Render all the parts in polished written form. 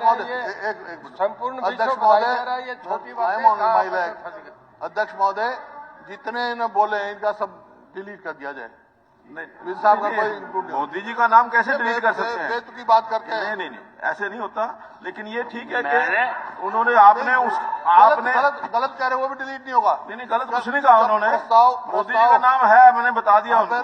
संपूर्ण अध्यक्ष महोदय, ये छोटी बात है। अध्यक्ष महोदय, जितने न बोले इनका सब डिलीट कर दिया जाए। नहीं साहब का कोई इनक्लूड नहीं। मोदी जी का नाम कैसे डिलीट कर सकते हैं? बेत की बात करते हैं। नहीं, ऐसे नहीं होता। लेकिन ये ठीक है कि उन्होंने आपने गलत कह रहे, वो भी डिलीट नहीं होगा। नहीं, गलत कुछ नहीं कहा उन्होंने। मोदी जी का नाम है, मैंने बता दिया उनको।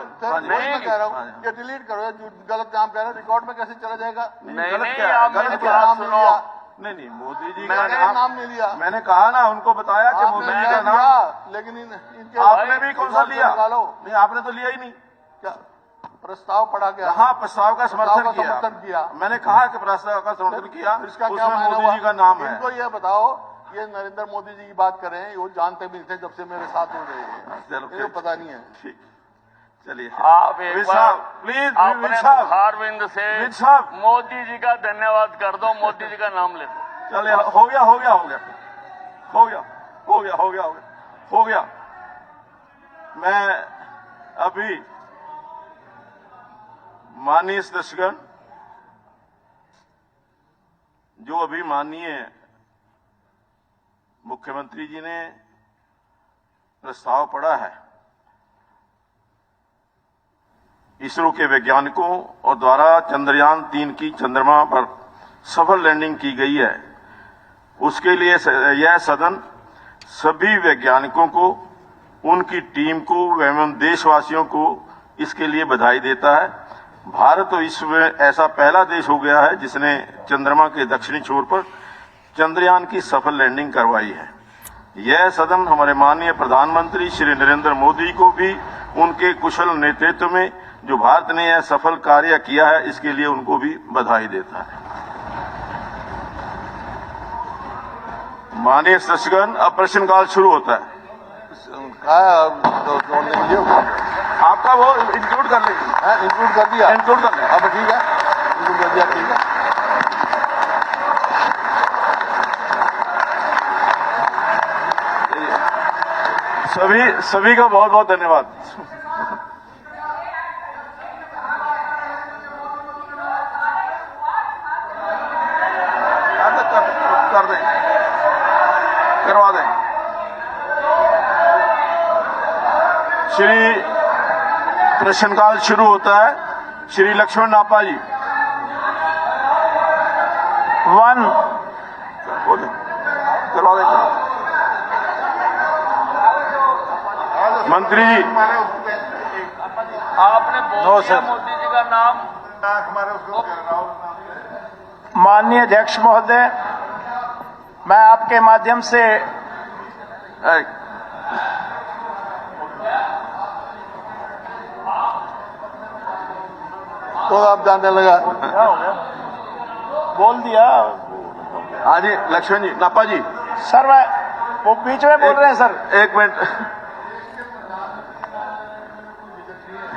मैं कह रहा हूँ ये डिलीट करो, गलत नाम कह रहे, रिकॉर्ड में कैसे चला जाएगा? गलत क्या, गलत क्या नाम नहीं लिया। नहीं, मोदी जी का नाम नहीं लिया। मैंने कहा ना, उनको बताया कि मोदी जी का नाम, लेकिन इनके आपने भी कौन सा लिया? नहीं, आपने तो लिया ही नहीं। क्या प्रस्ताव पढ़ा गया? हाँ, प्रस्ताव का समर्थन किया। मैंने कहा कि प्रस्ताव का समर्थन किया, इसका क्या उसमें मोदी जी का नाम है। इनको ये बताओ, ये नरेंद्र मोदी जी की बात कर रहे हैं, वो जानते भी थे जब से मेरे साथ हो रहे हैं। चलो, पता नहीं है। ठीक, चलिए आप एक बार प्लीज अपने मुखारविंद से मोदी जी का धन्यवाद कर दो, मोदी जी का नाम ले दो। चलिए, हो गया। मैं अभी माननीय सदस्यगण, जो अभी माननीय मुख्यमंत्री जी ने प्रस्ताव पढ़ा है, इसरो के वैज्ञानिकों और द्वारा चंद्रयान 3 की चंद्रमा पर सफल लैंडिंग की गई है, उसके लिए यह सदन सभी वैज्ञानिकों को, उनकी टीम को एवं देशवासियों को इसके लिए बधाई देता है। भारत विश्व में ऐसा पहला देश हो गया है जिसने चंद्रमा के दक्षिणी छोर पर चंद्रयान की सफल लैंडिंग करवाई है। यह सदन हमारे माननीय प्रधानमंत्री श्री नरेंद्र मोदी को भी उनके कुशल नेतृत्व में जो भारत ने यह सफल कार्य किया है, इसके लिए उनको भी बधाई देता है। माननीय सदस्यगण, अब प्रश्नकाल शुरू होता है। आपका वो इंक्लूड कर लेंगे। इंक्लूड कर दिया? इंक्लूड कर लेंगे। अब ठीक है, इंक्लूड कर दिया, ठीक है। सभी का बहुत बहुत धन्यवाद। कर दें, करवा दें। श्री प्रश्नकाल शुरू होता है। श्री लक्ष्मण नापा जी। 1 करवा दें। मंत्री जी, आपने बोल दिया मोदी जी का नाम। माननीय अध्यक्ष महोदय, मैं आपके माध्यम से तो आप जानने लगा। बोल दिया। हाँ जी, लक्ष्मण जी, नापा जी। सर, मैं वो बीच में बोल रहे हैं सर। एक minute.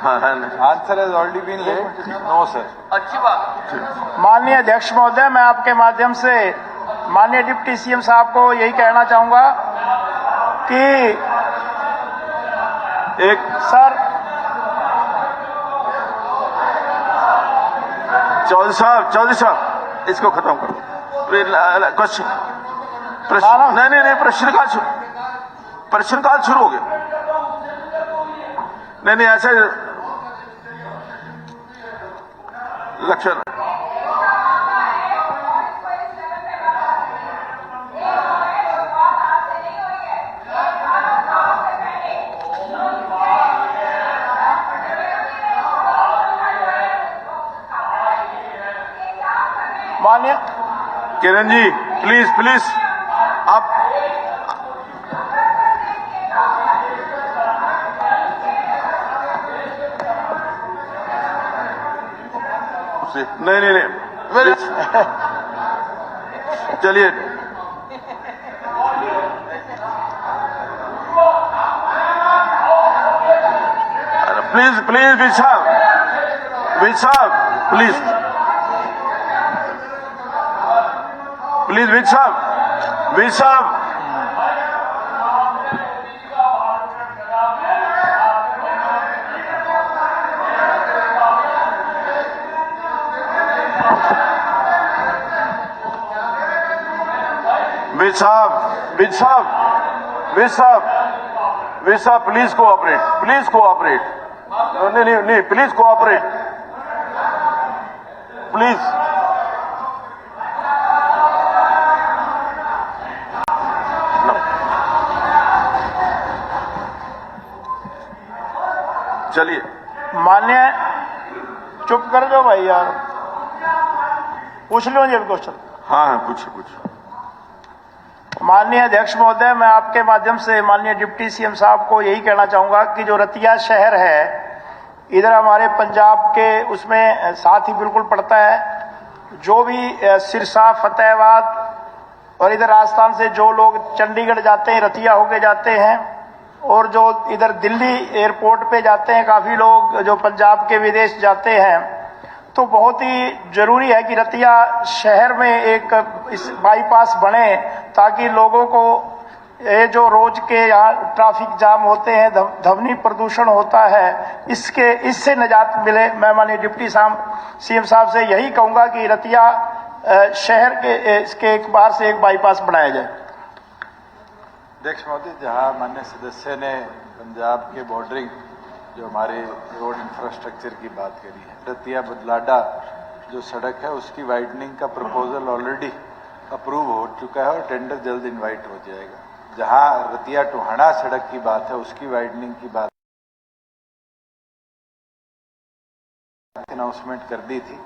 Answer has already been laid. No sir. अच्छी बात। माननीय अध्यक्ष महोदय, मैं आपके माध्यम से माननीय डिप्टी सीएम साहब को यही कहना चाहूंगा कि एक सर, चौधरी साहब, इसको खत्म करो। क्वेश्चन, नहीं, प्रश्नकाल शुरू हो गया। नहीं, ऐसे लक्ष्मण, माननीय किरण जी, प्लीज आप नहीं, चलिए। प्लीज विज साहब, प्लीज विज साहब। विज साहब, विज साहब, विज साहब, विज साहब, प्लीज कोऑपरेट, प्लीज कोऑपरेट। नहीं नहीं नहीं, प्लीज कोऑपरेट, प्लीज। चलिए, मान्य, चुप कर दो भाई यार, पूछ लो जी क्वेश्चन। हाँ हाँ, पूछिए पूछिए। माननीय अध्यक्ष महोदय, मैं आपके माध्यम से माननीय डिप्टी सीएम साहब को यही कहना चाहूंगा कि जो रतिया शहर है, इधर हमारे पंजाब के उसमें साथ ही बिल्कुल पड़ता है। जो भी सिरसा, फतेहाबाद और इधर राजस्थान से जो लोग चंडीगढ़ जाते हैं, रतिया होके जाते हैं, और जो इधर दिल्ली एयरपोर्ट पे जाते हैं, काफी लोग जो पंजाब के विदेश जाते हैं, तो बहुत ही जरूरी है कि रतिया शहर में एक इस बाईपास बने, ताकि लोगों को ये जो रोज के यहाँ ट्रैफिक जाम होते हैं, ध्वनि प्रदूषण होता है, इससे निजात मिले। मैं माननीय डिप्टी सीएम साहब से यही कहूंगा कि रतिया शहर के इसके एक बार से एक बाईपास बनाया जाए। अध्यक्ष महोदय, जहां माननीय सदस्य ने पंजाब के बॉर्डरिंग जो हमारे रोड इंफ्रास्ट्रक्चर की बात करी है, रतिया बदलाडा जो सड़क है उसकी वाइडनिंग का प्रपोजल ऑलरेडी अप्रूव हो चुका है और टेंडर जल्द इनवाइट हो जाएगा। जहां रतिया टोहाना सड़क की बात है, उसकी वाइडनिंग की बात अनाउंसमेंट कर दी थी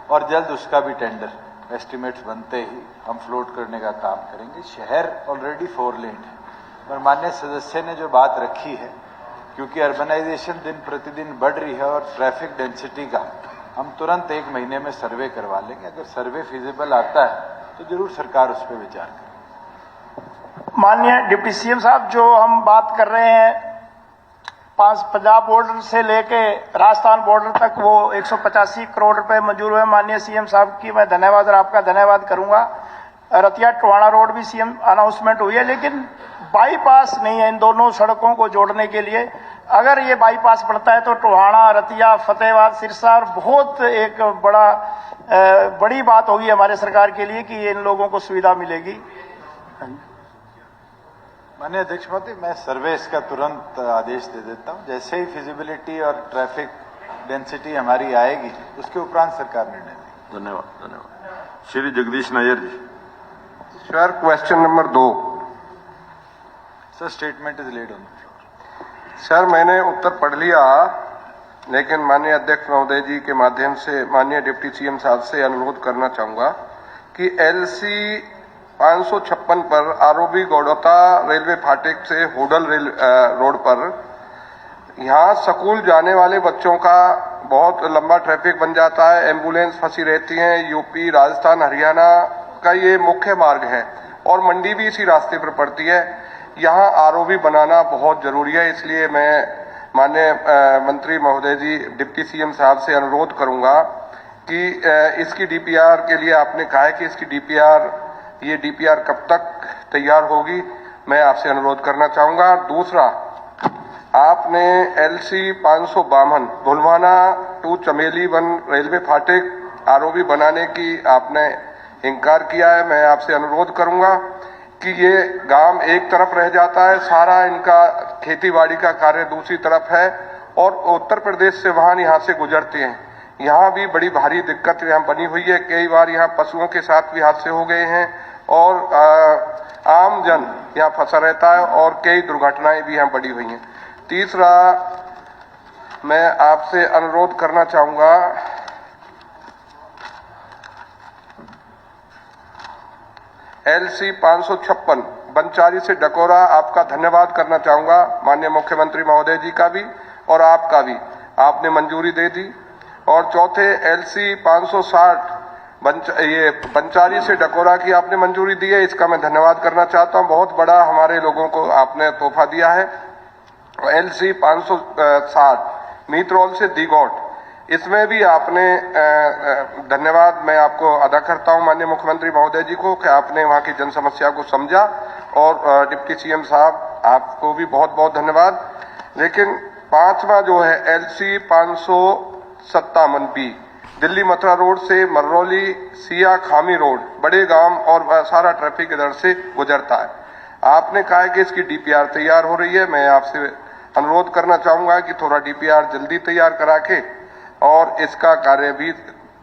और जल्द उसका भी टेंडर एस्टिमेट्स बनते ही हम फ्लोट करने का काम करेंगे। शहर ऑलरेडी 4 लेन है, पर माननीय सदस्य ने जो बात रखी है, क्योंकि अर्बनाइजेशन दिन प्रतिदिन बढ़ रही है और ट्रैफिक डेंसिटी का हम तुरंत 1 महीने में सर्वे करवा लेंगे। अगर सर्वे फिजिबल आता है तो जरूर सरकार उस पर विचार करेगी। माननीय डिप्टी सीएम साहब, जो हम बात कर रहे हैं पंजाब बॉर्डर से लेके राजस्थान बॉर्डर तक, वो 185 करोड़ रुपए मंजूर हुए। माननीय सीएम साहब की मैं धन्यवाद और आपका धन्यवाद करूंगा। रतिया टोहाना रोड भी सीएम अनाउंसमेंट हुई है, लेकिन बाईपास नहीं है इन दोनों सड़कों को जोड़ने के लिए। अगर ये बाईपास बनता है तो टोहाना, रतिया, फतेहाबाद, सिरसा बहुत एक बड़ी बात होगी हमारे सरकार के लिए कि इन लोगों को सुविधा मिलेगी। माननीय अध्यक्ष महोदय, मैं सर्वे इसका तुरंत आदेश दे देता हूं। जैसे ही फिजिबिलिटी और ट्रैफिक डेंसिटी हमारी आएगी, उसके उपरांत सरकार निर्णय लेगी। धन्यवाद, धन्यवाद। Shri Jagdish Nair ji. Sir, question number 2। Sir, statement is laid on the floor. Sir, मैंने उत्तर पढ़ लिया, लेकिन माननीय अध्यक्ष महोदय जी के माध्यम से माननीय डिप्टी सीएम साहब से अनुरोध करना चाहूंगा कि LC 556 पर आरओबी गौड़ौता रेलवे फाटक से होडल रोड पर यहाँ स्कूल जाने वाले बच्चों का बहुत लंबा ट्रैफिक बन जाता है, एम्बुलेंस फंसी रहती हैं। यूपी, राजस्थान, हरियाणा का ये मुख्य मार्ग है और मंडी भी इसी रास्ते पर पड़ती है। यहाँ आरओबी बनाना बहुत जरूरी है, इसलिए मैं माननीय मंत्री महोदय जी, डिप्टी सीएम साहब से अनुरोध करूंगा कि इसकी DPR के लिए आपने कहा है कि इसकी ये DPR कब तक तैयार होगी, मैं आपसे अनुरोध करना चाहूंगा। दूसरा, आपने LC 552 भुलवाना टू चमेली वन रेलवे फाटक आरओबी बनाने की आपने इनकार किया है। मैं आपसे अनुरोध करूंगा कि ये गांव एक तरफ रह जाता है, सारा इनका खेतीबाड़ी का कार्य दूसरी तरफ है और उत्तर प्रदेश से वाहन यहाँ से गुजरते हैं। यहाँ भी बड़ी भारी दिक्कत यहाँ बनी हुई है। कई बार यहाँ पशुओं के साथ भी हादसे हो गए हैं और आम जन यहाँ फंसा रहता है और कई दुर्घटनाएं भी यहाँ बढ़ी हुई हैं। तीसरा, मैं आपसे अनुरोध करना चाहूंगा, LC 556 बंचारी से डकोरा, आपका धन्यवाद करना चाहूंगा, माननीय मुख्यमंत्री महोदय जी का भी और आपका भी, आपने मंजूरी दे दी। और चौथे, LC 560 बंचारी से डकोरा की आपने मंजूरी दी है, इसका मैं धन्यवाद करना चाहता हूं। बहुत बड़ा हमारे लोगों को आपने तोहफा दिया है। LC 560 मीतरौल से दीगौट, इसमें भी आपने धन्यवाद मैं आपको अदा करता हूं माननीय मुख्यमंत्री महोदय जी को कि आपने वहां की जन समस्या को समझा। और डिप्टी सीएम साहब, आपको भी बहुत बहुत धन्यवाद। लेकिन 5वां जो है LC 557B, Delhi Mathura road से मरौली सिया खामी रोड बड़े गांव और सारा ट्रैफिक इधर से गुजरता है। आपने कहा है कि इसकी डीपीआर तैयार हो रही है। मैं आपसे अनुरोध करना चाहूंगा कि थोड़ा डीपीआर जल्दी तैयार करा के और इसका कार्य भी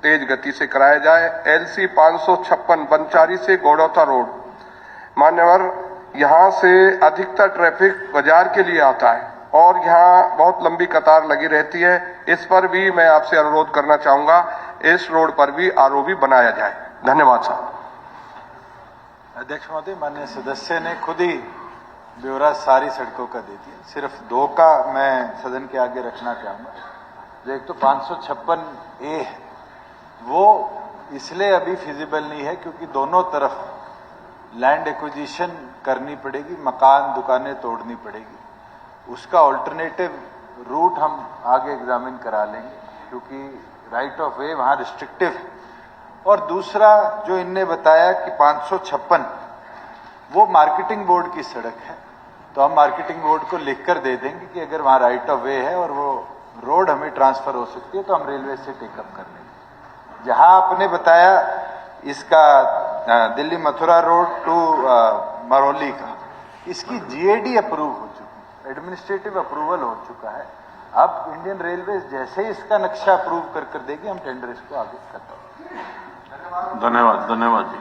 तेज गति से कराया जाए। LC 556 बनचारी से गौड़ौता रोड, मान्यवर, यहां से अधिकतर ट्रैफिक बाजार के लिए आता है और यहां बहुत लंबी कतार लगी रहती है। इस पर भी मैं आपसे अनुरोध करना चाहूंगा, इस रोड पर भी ROB बनाया जाए। धन्यवाद साहब। अध्यक्ष महोदय, माननीय सदस्य ने खुद ही ब्यौरा सारी सड़कों का दे दिया। सिर्फ 2 का मैं सदन के आगे रखना चाहूंगा। जो एक तो 556A है, वो इसलिए अभी फिजिबल नहीं है क्योंकि दोनों तरफ लैंड एक्विजिशन करनी पड़ेगी, मकान दुकानें तोड़नी पड़ेगी। उसका ऑल्टरनेटिव रूट हम आगे एग्जामिन करा लेंगे क्योंकि राइट ऑफ वे वहां रिस्ट्रिक्टिव है। और दूसरा जो इनने बताया कि 556 वो मार्केटिंग बोर्ड की सड़क है, तो हम मार्केटिंग बोर्ड को लिखकर दे देंगे कि अगर वहां राइट ऑफ वे है और वो रोड हमें ट्रांसफर हो सकती है तो हम रेलवे से टेकअप कर लेंगे। जहां आपने बताया इसका दिल्ली मथुरा रोड टू मरौली का, इसकी GAD अप्रूव हो चुकी है, एडमिनिस्ट्रेटिव अप्रूवल हो चुका है। अब इंडियन रेलवे जैसे ही इसका नक्शा अप्रूव कर देगी, हम टेंडर इसको आगे करते हैं। धन्यवाद जी।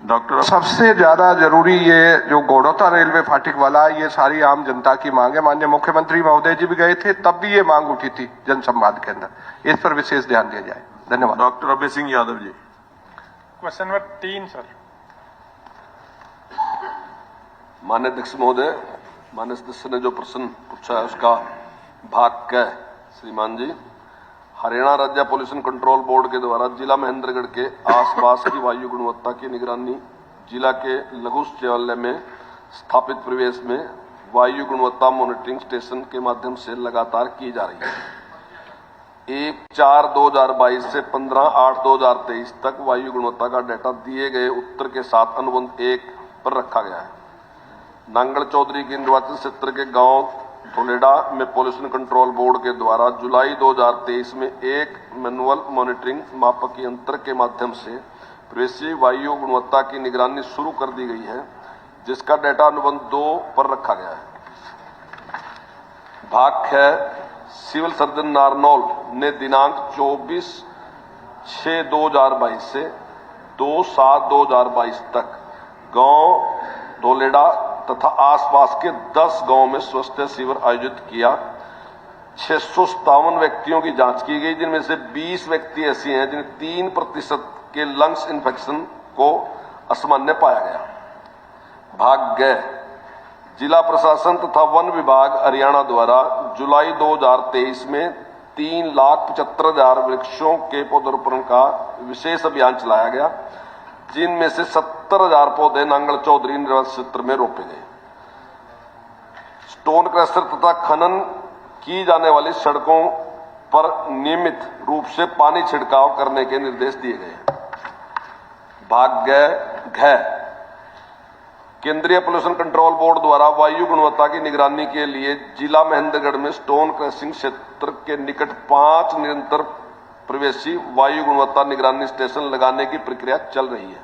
डॉक्टर सबसे ज्यादा जरूरी ये जो गौड़ौता रेलवे फाटक वाला, ये सारी आम जनता की मांग है। माननीय मुख्यमंत्री महोदय जी भी गए थे, तब भी ये मांग उठी थी जनसंवाद के अंदर। इस पर विशेष ध्यान दिया जाए। धन्यवाद। Doctor Abhay Singh Yadav ji. Question number 3 sir. माननीय अध्यक्ष महोदय, माननीय सदस्य ने जो प्रश्न पूछा है उसका भाग क श्रीमान जी, हरियाणा राज्य पॉल्यूशन कंट्रोल बोर्ड के द्वारा जिला महेंद्रगढ़ के आसपास की वायु गुणवत्ता की निगरानी जिला के लघु सचिवालय में स्थापित परिवेश में वायु गुणवत्ता मॉनिटरिंग स्टेशन के माध्यम से लगातार की जा रही है। 1/4/2022 से 15/8/2023 तक वायु गुणवत्ता का डाटा दिए गए उत्तर के साथ अनुबंध 1 पर रखा गया है। नांगल चौधरी के निर्वाचन क्षेत्र के गांव धोलेडा में पॉल्यूशन कंट्रोल बोर्ड के द्वारा जुलाई 2023 में एक मैनुअल मॉनिटरिंग मापक यंत्र के माध्यम से प्रवेशी वायु गुणवत्ता की निगरानी शुरू कर दी गई है, जिसका डाटा अनुबंध 2 पर रखा गया है। भाग है सिविल सर्जन नारनौल ने दिनांक 24/6/2022 से 2/7/2022 तक गांव धोलेडा तथा आसपास के 10 गांवों में स्वच्छता शिविर आयोजित किया। 657 व्यक्तियों की जांच की गई, जिनमें से 20 व्यक्ति ऐसी हैं जिन्हें 3% के लंग्स इन्फेक्शन को असामान्य पाया गया। भाग ग जिला प्रशासन तथा वन विभाग हरियाणा द्वारा जुलाई 2023 में 3,75,000 वृक्षों के पौधरोपण का विशेष अभियान चलाया गया, जिनमें से 70,000 पौधे नांगल चौधरी निर्वाचन क्षेत्र में रोपे गए। स्टोन क्रशर तथा खनन की जाने वाली सड़कों पर नियमित रूप से पानी छिड़काव करने के निर्देश दिए गए। भाग घ केंद्रीय पोल्यूशन कंट्रोल बोर्ड द्वारा वायु गुणवत्ता की निगरानी के लिए जिला महेंद्रगढ़ में स्टोन क्रशिंग क्षेत्र के निकट 5 निरंतर प्रवेशी वायु गुणवत्ता निगरानी स्टेशन लगाने की प्रक्रिया चल रही है।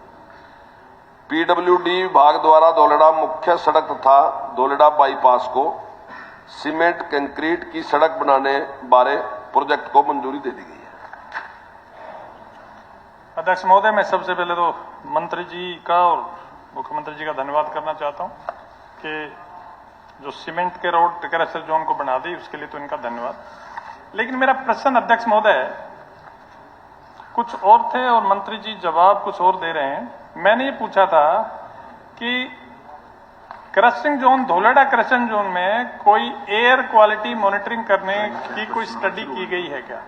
PWD विभाग द्वारा धोलेडा मुख्य सड़क तथा धोलेडा बाईपास को सीमेंट कंक्रीट की सड़क बनाने बारे प्रोजेक्ट को मंजूरी दे दी गई है। अध्यक्ष महोदय, मैं सबसे पहले तो मंत्री जी का और मुख्यमंत्री जी का धन्यवाद करना चाहता हूं कि जो सीमेंट के रोड क्रशर जोन को बना दी, उसके लिए तो इनका धन्यवाद। लेकिन मेरा प्रश्न अध्यक्ष महोदय कुछ और थे और मंत्री जी जवाब कुछ और दे रहे हैं। मैंने ये पूछा था कि क्रशिंग जोन, धोलेडा क्रशिंग जोन में कोई एयर क्वालिटी मॉनिटरिंग करने की कोई स्टडी की गई है क्या?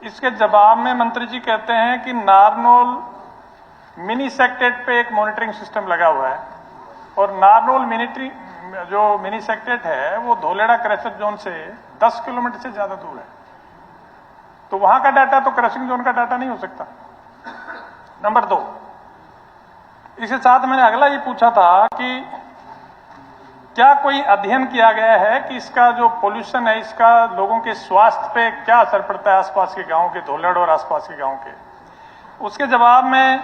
इसके जवाब में मंत्री जी कहते हैं कि नारनौल मिनी सेक्टेट पे एक मॉनिटरिंग सिस्टम लगा हुआ है और नारनौल मिनी सेक्टेट है वो धोलेडा क्रशिंग जोन से 10 किलोमीटर से ज्यादा दूर है, तो वहां का डाटा तो क्रशिंग जोन का डाटा नहीं हो सकता। नंबर 2, इसके साथ मैंने अगला ये पूछा था कि क्या कोई अध्ययन किया गया है कि इसका जो पोल्यूशन है इसका लोगों के स्वास्थ्य पे क्या असर पड़ता है, आसपास के गांव के, धोलेड़ और आसपास के गांव के? उसके जवाब में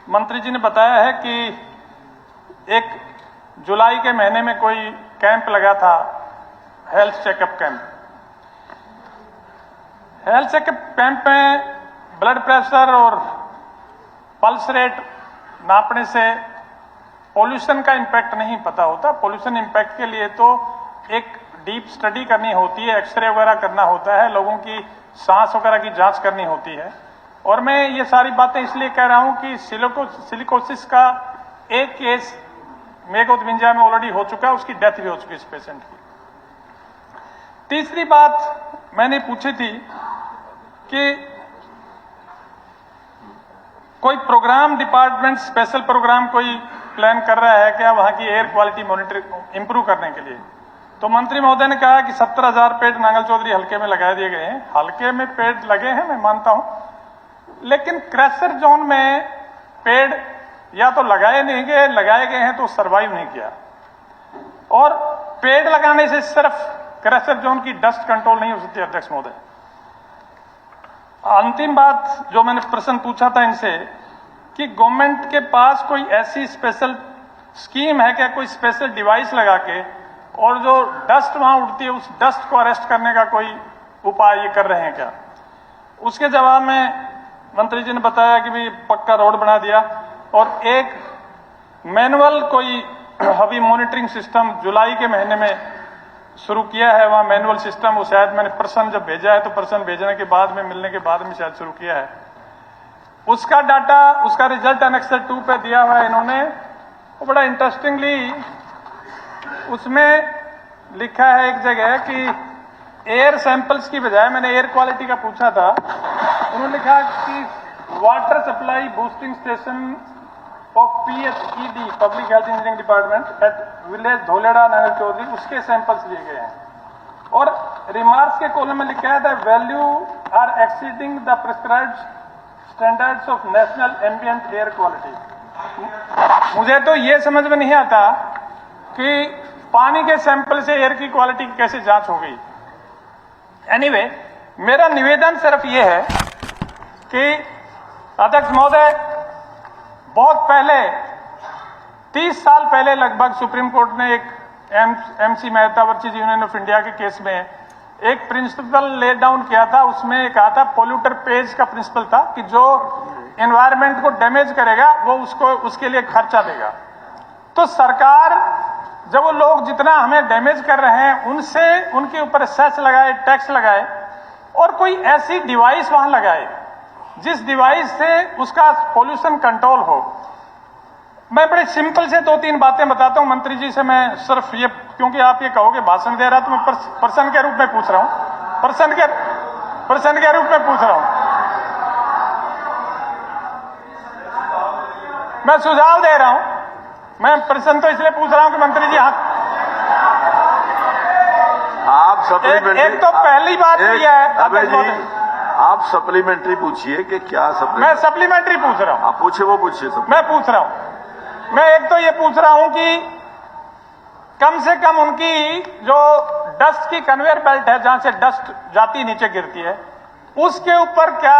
मंत्री जी ने बताया है कि एक जुलाई के महीने में कोई कैंप लगा था, health checkup camp. Health checkup camp में ब्लड प्रेशर और पल्स रेट नापने से पोल्यूशन का इंपैक्ट नहीं पता होता। पोल्यूशन इंपैक्ट के लिए तो एक डीप स्टडी करनी होती है, एक्सरे वगैरह करना होता है, लोगों की सांस वगैरह की जांच करनी होती है। और मैं ये सारी बातें इसलिए कह रहा हूं कि सिलिकोसिस का एक केस मेघोदविंजा में ऑलरेडी हो चुका है, उसकी डेथ भी हो चुकी है इस पेशेंट की। तीसरी बात मैंने पूछी थी कि कोई प्रोग्राम डिपार्टमेंट स्पेशल प्रोग्राम कोई प्लान कर रहा है क्या वहां की एयर क्वालिटी मॉनिटरिंग इंप्रूव करने के लिए? तो मंत्री महोदय ने कहा कि 70,000 पेड़ नांगल चौधरी हल्के में लगा दिए गए हैं। हल्के में पेड़ लगे हैं, मैं मानता हूं, लेकिन क्रैशर जोन में पेड़ या तो लगाए नहीं गए, लगाए गए हैं तो सर्वाइव नहीं किया। और पेड़ लगाने से सिर्फ क्रैशर जोन की डस्ट कंट्रोल नहीं हो सकती। अध्यक्ष महोदय, अंतिम बात जो मैंने प्रश्न पूछा था इनसे कि गवर्नमेंट के पास कोई ऐसी स्पेशल स्कीम है क्या, कोई स्पेशल डिवाइस लगा के, और जो डस्ट वहां उड़ती है उस डस्ट को अरेस्ट करने का कोई उपाय ये कर रहे हैं क्या? उसके जवाब में मंत्री जी ने बताया कि भी पक्का रोड बना दिया और एक मैनुअल कोई अभी मॉनिटरिंग सिस्टम जुलाई के महीने में शुरू किया है। वहां मैनुअल सिस्टम वो शायद मैंने प्रश्न जब भेजा है तो प्रश्न भेजने के बाद में, मिलने के बाद में शायद शुरू किया है। उसका डाटा, उसका रिजल्ट एनेक्सर 2 पे दिया हुआ है इन्होंने। वो बड़ा इंटरेस्टिंगली उसमें लिखा है एक जगह कि एयर सैंपल्स की बजाय, मैंने एयर क्वालिटी का पूछा था, उन्होंने लिखा कि water supply boosting station of PHED public health engineering department at village Dholera Nangal Chaudhary, उसके सैंपल्स लिए गए हैं। और रिमार्क्स के कॉलम में लिखा है the value are exceeding the prescribed standards of national ambient air quality. मुझे तो ये समझ में नहीं आता कि पानी के सैंपल से एयर की क्वालिटी की कैसे जांच हो गई। एनीवे, मेरा निवेदन सिर्फ ये है कि अध्यक्ष महोदय, बहुत पहले 30 साल पहले लगभग सुप्रीम कोर्ट ने एक MC Mehta versus union of India के केस में एक प्रिंसिपल ले डाउन किया था। उसमें कहा था, पोल्यूटर पेज का प्रिंसिपल था कि जो एनवायरमेंट को डैमेज करेगा वो उसके लिए खर्चा देगा। तो सरकार जब वो लोग जितना हमें डैमेज कर रहे हैं उनसे उनके ऊपर सेस लगाए, टैक्स लगाए और कोई ऐसी डिवाइस वहां लगाए जिस डिवाइस से उसका पोल्यूशन कंट्रोल हो। मैं बड़े सिंपल से 2-3 बातें बताता हूं मंत्री जी से। मैं सिर्फ ये, क्योंकि आप ये कहोगे भाषण दे रहा, तो मैं प्रश्न के रूप में पूछ रहा हूं, प्रश्न के रूप में पूछ रहा हूं। मैं सुझाव दे रहा हूं, मैं प्रश्न तो इसलिए पूछ रहा हूं कि मंत्री जी आप सप्लीमेंट्री, एक तो पहली बात यह है अबे जी, आप सप्लीमेंट्री पूछिए कि क्या मैं सप्लीमेंट्री पूछ रहा हूं। आप पूछे, वो पूछिए। मैं पूछ रहा हूं, मैं एक तो ये पूछ रहा हूं कि कम से कम उनकी जो डस्ट की कन्वेयर बेल्ट है जहां से डस्ट जाती नीचे गिरती है, उसके ऊपर क्या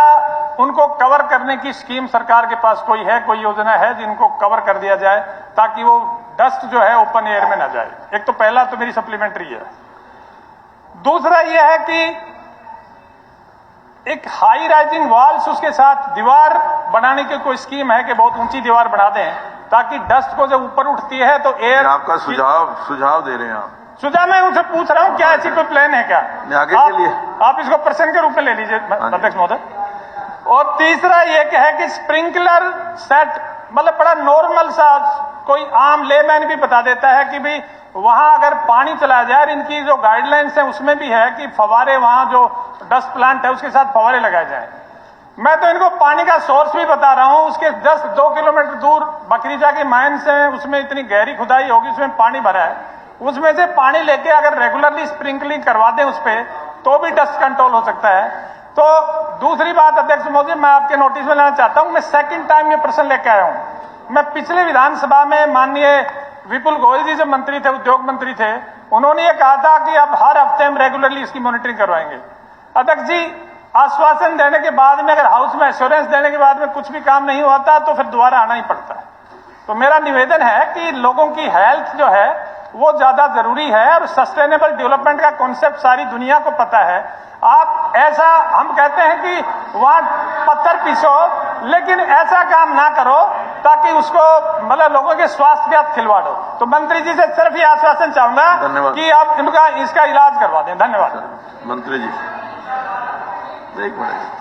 उनको कवर करने की स्कीम सरकार के पास कोई है, कोई योजना है जिनको कवर कर दिया जाए ताकि वो डस्ट जो है ओपन एयर में ना जाए? एक तो पहला तो मेरी सप्लीमेंट्री है। दूसरा यह है कि एक हाई राइजिंग वॉल्स, उसके साथ दीवार बनाने की कोई स्कीम है कि बहुत ऊंची दीवार बना दें ताकि डस्ट को जब ऊपर उठती है तो एयर। आपका सुझाव दे रहे हैं आप? सुझाव मैं उनसे पूछ रहा हूं, क्या ऐसी कोई प्लान है क्या आगे के लिए? आप इसको प्रश्न के रूप में ले लीजिए अध्यक्ष महोदय। और तीसरा यह है कि स्प्रिंकलर सेट, मतलब बड़ा नॉर्मल सा कोई आम लेमैन भी बता देता है कि भाई वहां अगर पानी चला जाए, इनकी जो गाइडलाइंस है उसमें भी है कि फवारे, वहां जो डस्ट प्लांट है उसके साथ फवारे लगाए जाए। मैं तो इनको पानी का सोर्स भी बता रहा हूं, उसके 2 किलोमीटर दूर बकरीजा की माइंस है, उसमें इतनी गहरी खुदाई होगी, उसमें पानी भरा है, उसमें से पानी लेके अगर रेगुलरली स्प्रिंकलिंग करवा दें उस पर तो भी डस्ट कंट्रोल हो सकता है। तो दूसरी बात अध्यक्ष महोदय, मैं आपके नोटिस में लाना चाहता हूं, मैं सेकंड टाइम ये प्रश्न लेके आया हूं। मैं पिछले विधानसभा में माननीय विपुल गोयल जी जब मंत्री थे, उद्योग मंत्री थे, उन्होंने ये कहा था कि अब हर हफ्ते हम रेगुलरली इसकी मॉनिटरिंग करवाएंगे। अध्यक्ष जी, आश्वासन देने के बाद में, अगर हाउस में एश्योरेंस देने के बाद में कुछ भी काम नहीं होता तो फिर दोबारा आना ही पड़ता है। तो मेरा निवेदन है कि लोगों की हेल्थ जो है वो ज्यादा जरूरी है और सस्टेनेबल डेवलपमेंट का कॉन्सेप्ट सारी दुनिया को पता है। आप ऐसा, हम कहते हैं कि वहां पत्थर पीसो, लेकिन ऐसा काम ना करो ताकि उसको मतलब लोगों के स्वास्थ्य के साथ खिलवाड़ हो। तो मंत्री जी से सिर्फ ये आश्वासन चाहूंगा कि आप इनका इसका इलाज करवा दें। धन्यवाद। मंत्री जी एक मिनट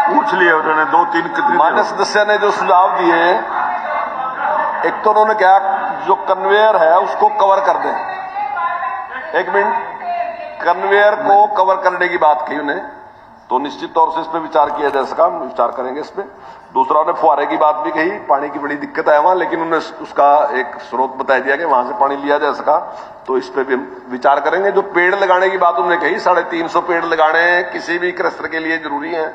पूछ लिया उन्होंने, 2-3 कितनी मान्य सदस्य ने जो सुझाव दिए, एक तो उन्होंने कहा जो कन्वेयर है उसको कवर कर दें। एक मिनट, कन्वेयर को कवर करने की बात कही उन्हें, तो निश्चित तौर से इस पर विचार किया जा सका, हम विचार करेंगे इस पे। दूसरा उन्हें फुहारे की बात भी कही, पानी की बड़ी दिक्कत है वहां, लेकिन उन्हें उसका एक स्रोत बता दिया कि वहां से पानी लिया जा सका, तो इस पे भी हम विचार करेंगे। जो पेड़ लगाने की बात उन्होंने कही, 350 पेड़ लगाने किसी भी क्लस्टर के लिए जरूरी है,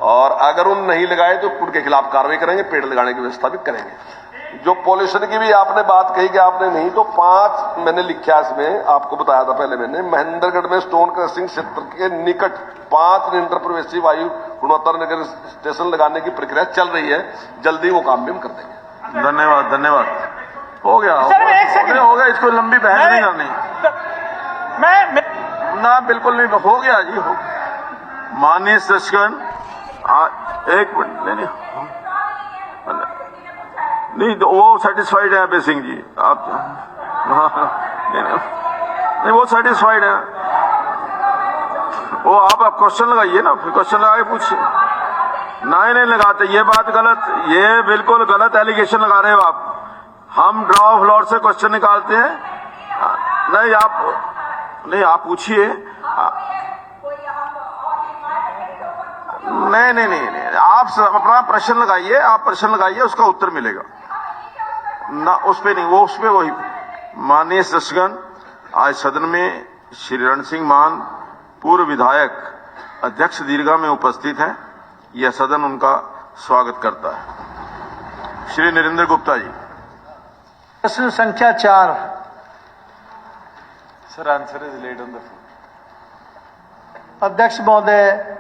और अगर उन नहीं लगाए तो उनके खिलाफ कार्रवाई करेंगे, पेड़ लगाने की व्यवस्था भी करेंगे। जो पॉल्यूशन की भी आपने बात कही कि आपने नहीं, तो 5 मैंने लिखा इसमें, आपको बताया था पहले मैंने, महेंद्रगढ़ में स्टोन क्रशिंग क्षेत्र के निकट 5 निरंतर प्रवेशी वायु गुणवत्ता निगरानी स्टेशन लगाने की प्रक्रिया चल रही है, जल्दी वो काम भी हम कर देंगे। धन्यवाद। धन्यवाद। हो गया हो गया, इसको लंबी बहस नहीं करनी। मैं ना बिल्कुल नहीं, हो गया जी, हो। माननीय सदस्यगण, एक मिनट, नहीं तो वो सेटिस्फाइड है अभय सिंह जी, आप नहीं वो सेटिस्फाइड है, वो आप क्वेश्चन लगाइए ना, क्वेश्चन लगा के पूछिए। नहीं लगाते, ये बात गलत, ये बिल्कुल गलत एलिगेशन लगा रहे हो आप। हम ड्रॉ ऑफ लॉर्ड से क्वेश्चन निकालते हैं। नहीं आप पूछिए। नहीं, आप अपना प्रश्न लगाइए, आप प्रश्न लगाइए, उसका उत्तर मिलेगा ना, उस पे नहीं, वो उस पे वही। माननीय सदस्यगण, आज सदन में श्री रण सिंह मान, पूर्व विधायक, अध्यक्ष दीर्घा में उपस्थित हैं। यह सदन उनका स्वागत करता है। श्री नरेंद्र गुप्ता जी। प्रश्न संख्या 4। Sir, answer is laid on the floor. अध्यक्ष महोदय,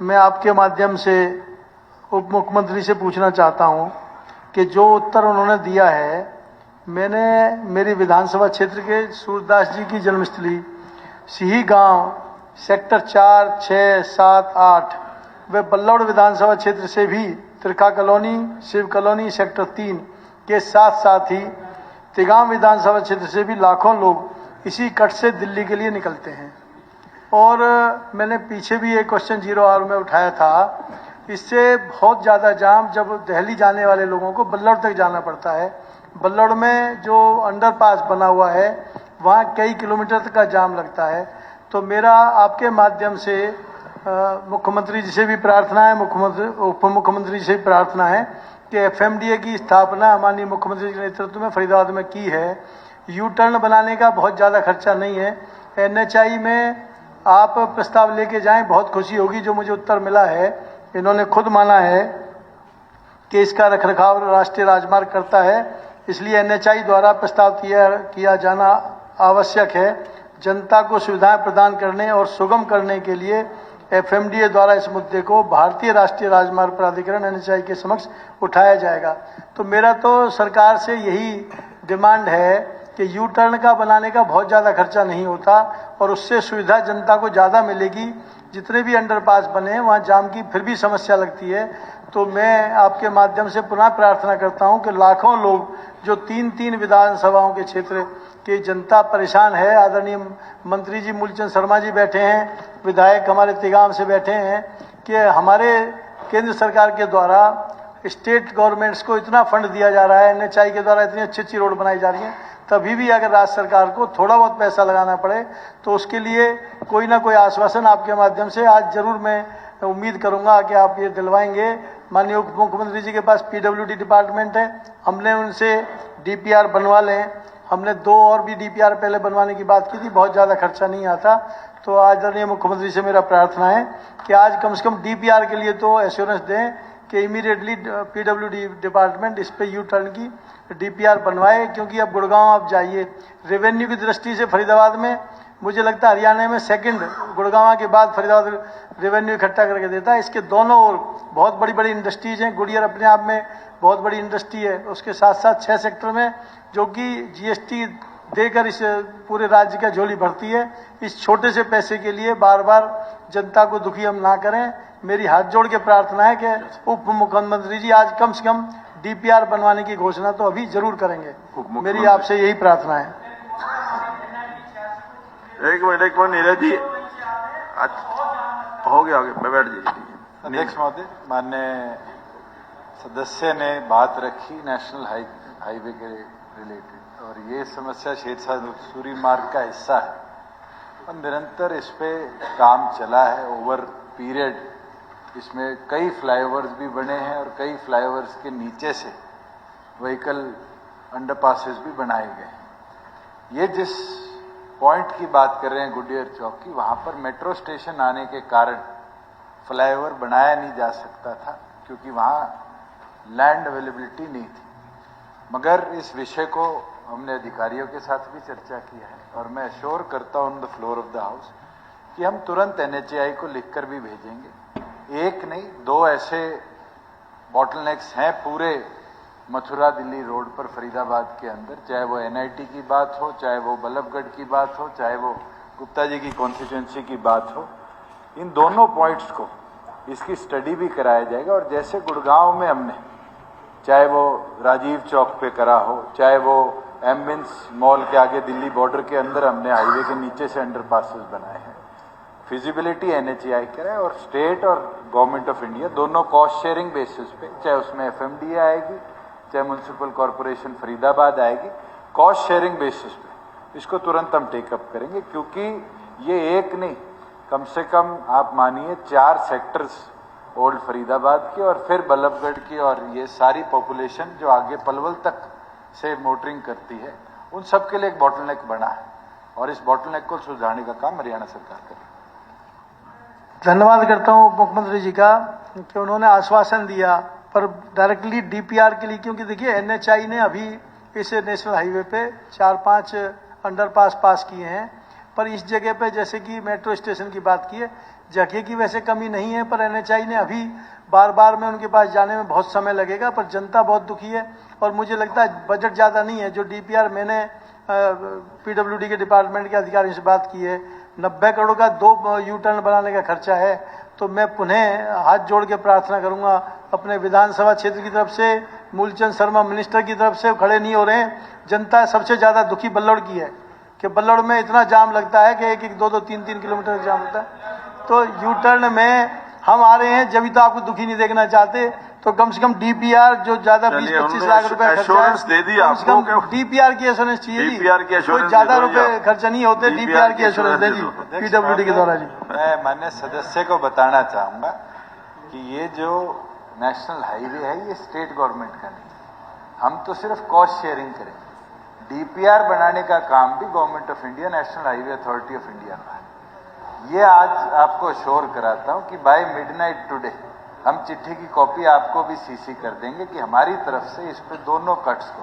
मैं आपके माध्यम से उप मुख्यमंत्री से पूछना चाहता हूं कि जो उत्तर उन्होंने दिया है, मैंने मेरी विधानसभा क्षेत्र के सूरदास जी की जन्मस्थली सिही गांव सेक्टर 4, 6, 7, 8 व बल्लौड़ विधानसभा क्षेत्र से भी Trikha colony, Shiv colony sector 3 के साथ साथ ही तिगाम विधानसभा क्षेत्र से भी लाखों लोग इसी कट से दिल्ली के लिए निकलते हैं। और मैंने पीछे भी एक क्वेश्चन 0 आवर में उठाया था, इससे बहुत ज़्यादा जाम जब दिल्ली जाने वाले लोगों को बल्लौड़ तक जाना पड़ता है। बल्लौड़ में जो अंडरपास बना हुआ है वहाँ कई किलोमीटर तक का जाम लगता है। तो मेरा आपके माध्यम से मुख्यमंत्री जी से भी प्रार्थना है, उप मुख्यमंत्री जी से भी प्रार्थना है कि FMDA की स्थापना माननीय मुख्यमंत्री के नेतृत्व में फरीदाबाद में की है। यू टर्न बनाने का बहुत ज़्यादा खर्चा नहीं है। NHI में आप प्रस्ताव लेके जाएं, बहुत खुशी होगी। जो मुझे उत्तर मिला है, इन्होंने खुद माना है कि इसका रखरखाव राष्ट्रीय राजमार्ग करता है, इसलिए NHI द्वारा प्रस्ताव किया जाना आवश्यक है। जनता को सुविधाएं प्रदान करने और सुगम करने के लिए FMDA द्वारा इस मुद्दे को भारतीय राष्ट्रीय राजमार्ग प्राधिकरण NHI के समक्ष उठाया जाएगा। तो मेरा तो सरकार से यही डिमांड है कि यू टर्न का बनाने का बहुत ज़्यादा खर्चा नहीं होता और उससे सुविधा जनता को ज़्यादा मिलेगी। जितने भी अंडरपास बने हैं वहाँ जाम की फिर भी समस्या लगती है। तो मैं आपके माध्यम से पुनः प्रार्थना करता हूँ कि लाखों लोग जो 3 विधानसभाओं के क्षेत्र की जनता परेशान है, आदरणीय मंत्री जी मूलचंद शर्मा जी बैठे हैं, विधायक हमारे तिगाम से बैठे हैं, कि हमारे केंद्र सरकार के द्वारा स्टेट गवर्नमेंट्स को इतना फंड दिया जा रहा है, NHI के द्वारा इतनी अच्छी रोड बनाई जा रही है, तभी भी अगर राज्य सरकार को थोड़ा बहुत पैसा लगाना पड़े तो उसके लिए कोई ना कोई आश्वासन आपके माध्यम से आज जरूर मैं उम्मीद करूंगा कि आप ये दिलवाएंगे। माननीय उप मुख्यमंत्री जी के पास PWD डिपार्टमेंट है, हमने उनसे DPR बनवा लें। हमने 2 और भी DPR पहले बनवाने की बात की थी, बहुत ज़्यादा खर्चा नहीं आता। तो आदरणीय मुख्यमंत्री से मेरा प्रार्थना है कि आज कम से कम DPR के लिए तो एश्योरेंस दें कि इमीडिएटली पीडब्ल्यूडी डिपार्टमेंट इस पे यू टर्न की डीपीआर बनवाए, क्योंकि अब गुड़गांव आप जाइए, रेवेन्यू की दृष्टि से फरीदाबाद में मुझे लगता है हरियाणा में सेकंड, गुड़गांव के बाद फरीदाबाद रेवेन्यू इकट्ठा करके देता है। इसके दोनों ओर बहुत बड़ी बड़ी इंडस्ट्रीज हैं। गुड़ियर अपने आप में बहुत बड़ी इंडस्ट्री है, उसके साथ साथ 6 सेक्टर में जो कि जीएसटी देकर इस पूरे राज्य का झोली भरती है। इस छोटे से पैसे के लिए बार बार जनता को दुखी हम ना करें। मेरी हाथ जोड़ के प्रार्थना है कि उप मुख्यमंत्री जी आज कम से कम डीपीआर बनवाने की घोषणा तो अभी जरूर करेंगे। मेरी आपसे यही प्रार्थना है। एक मिनट नीरज जी, हो गया बैठ जाइए। अध्यक्ष महोदय, माननीय सदस्य ने बात रखी नेशनल हाईवे के रिलेटेड, और ये समस्या शेरशाह सूरी मार्ग का हिस्सा है और निरंतर इस पे काम चला है ओवर पीरियड। इसमें कई फ्लाईओवर्स भी बने हैं और कई फ्लाईओवर्स के नीचे से व्हीकल अंडरपासेस भी बनाए गए। ये जिस पॉइंट की बात कर रहे हैं गुडियर चौक की, वहां पर मेट्रो स्टेशन आने के कारण फ्लाईओवर बनाया नहीं जा सकता था, क्योंकि वहां लैंड अवेलेबिलिटी नहीं थी। मगर इस विषय को हमने अधिकारियों के साथ भी चर्चा किया है और मैं अश्योर करता हूं on the floor of the house कि हम तुरंत एनएचएआई को लिखकर भी भेजेंगे। एक नहीं, 2 ऐसे बॉटलनेक्स हैं पूरे मथुरा दिल्ली रोड पर फरीदाबाद के अंदर, चाहे वो एनआईटी की बात हो, चाहे वो बल्लभगढ़ की बात हो, चाहे वो गुप्ता जी की कॉन्स्टिट्यूंसी की बात हो। इन दोनों पॉइंट्स को इसकी स्टडी भी कराया जाएगा। और जैसे गुड़गांव में हमने, चाहे वो राजीव चौक पे करा हो, चाहे वो एम्बिन्स मॉल के आगे दिल्ली बॉर्डर के अंदर हमने हाईवे के नीचे से अंडरपासेस बनाए हैं, फिजिबिलिटी एनएचएआई कराए और स्टेट और गवर्नमेंट ऑफ इंडिया दोनों कॉस्ट शेयरिंग बेसिस पे, चाहे उसमें एफएमडीए आएगी, चाहे म्युनिसिपल कॉरपोरेशन फरीदाबाद आएगी, कॉस्ट शेयरिंग बेसिस पे इसको तुरंत हम टेकअप करेंगे। क्योंकि ये एक नहीं, कम से कम आप मानिए 4 सेक्टर्स ओल्ड फरीदाबाद की और फिर बल्लभगढ़ की, और ये सारी पॉपुलेशन जो आगे पलवल तक से मोटरिंग करती है, उन सब के लिए एक बॉटलनेक बना है और इस बॉटलनेक को सुधारने का काम हरियाणा सरकार करेगी। धन्यवाद करता हूं उप मुख्यमंत्री जी का कि उन्होंने आश्वासन दिया, पर डायरेक्टली डीपीआर के लिए, क्योंकि देखिए एनएचआई ने अभी इस नेशनल हाईवे पे 4-5 अंडरपास पास किए हैं, पर इस जगह पे जैसे कि मेट्रो स्टेशन की बात की है, जगह की वैसे कमी नहीं है, पर एनएचआई ने अभी बार बार में उनके पास जाने में बहुत समय लगेगा, पर जनता बहुत दुखी है। और मुझे लगता है बजट ज़्यादा नहीं है। जो डीपीआर मैंने पीडब्ल्यूडी के डिपार्टमेंट के अधिकारियों से बात की है, 90 करोड़ का 2 यू टर्न बनाने का खर्चा है। तो मैं पुनः हाथ जोड़ के प्रार्थना करूंगा अपने विधानसभा क्षेत्र की तरफ से, मूलचंद शर्मा मिनिस्टर की तरफ से खड़े नहीं हो रहे हैं। जनता सबसे ज़्यादा दुखी बल्लौड़ की है कि बल्लौड़ में इतना जाम लगता है कि 1-1, 2-2, 3-3 किलोमीटर जाम होता है। तो यू टर्न में हम आ रहे हैं, जब भी तो आपको दुखी नहीं देखना चाहते, तो कम से कम डीपीआर जो ज्यादा 20-25 लाख रुपए खर्चा है, कम से कम डीपीआर की एश्योरेंस चाहिए जी। कोई ज्यादा रुपए खर्चा नहीं होते, डीपीआर की एश्योरेंस दे जी पीडब्ल्यूडी के द्वारा जी। मैं माननीय सदस्य को बताना चाहूंगा कि ये जो नेशनल हाईवे है ये स्टेट गवर्नमेंट का नहीं, हम तो सिर्फ कॉस्ट शेयरिंग करेंगे। डीपीआर बनाने का काम भी government of India, national highway authority of India का है। ये आज आपको अश्योर कराता हूं कि बाय मिडनाइट टुडे हम चिट्ठी की कॉपी आपको भी सीसी कर देंगे कि हमारी तरफ से इस पे दोनों कट्स को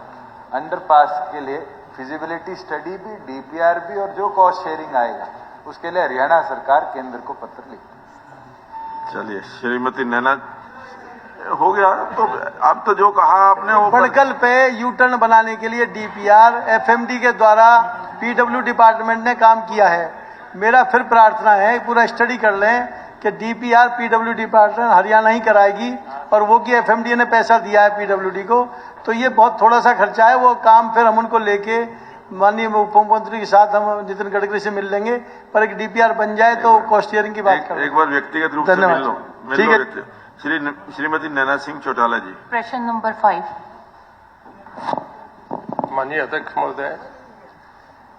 अंडरपास के लिए फिजिबिलिटी स्टडी भी, डीपीआर भी, और जो कॉस्ट शेयरिंग आएगा उसके लिए हरियाणा सरकार केंद्र को पत्र लिखेगी। चलिए श्रीमती नैना, हो गया। तो अब तो जो कहा आपने वो बड़कल पे यू टर्न बनाने के लिए डीपीआर एफएमडी के द्वारा पीडब्ल्यू डिपार्टमेंट ने काम किया है। मेरा फिर प्रार्थना है पूरा स्टडी कर लें कि डीपीआर पीडब्ल्यू डिपार्टमेंट हरियाणा ही कराएगी, और वो कि एफएमडी ने पैसा दिया है पीडब्ल्यूडी को, तो ये बहुत थोड़ा सा खर्चा है। वो काम फिर हम उनको लेके माननीय उप मुख्यमंत्री के साथ हम नितिन गडकरी से मिल लेंगे, पर एक डीपीआर बन जाए तो कॉस्ट शेयरिंग की बात करें। एक बार व्यक्तिगत रूप से मिल लो। ठीक है। श्रीमती नैना सिंह चौटाला जी, प्रश्न नंबर 5। माननीय अध्यक्ष महोदय,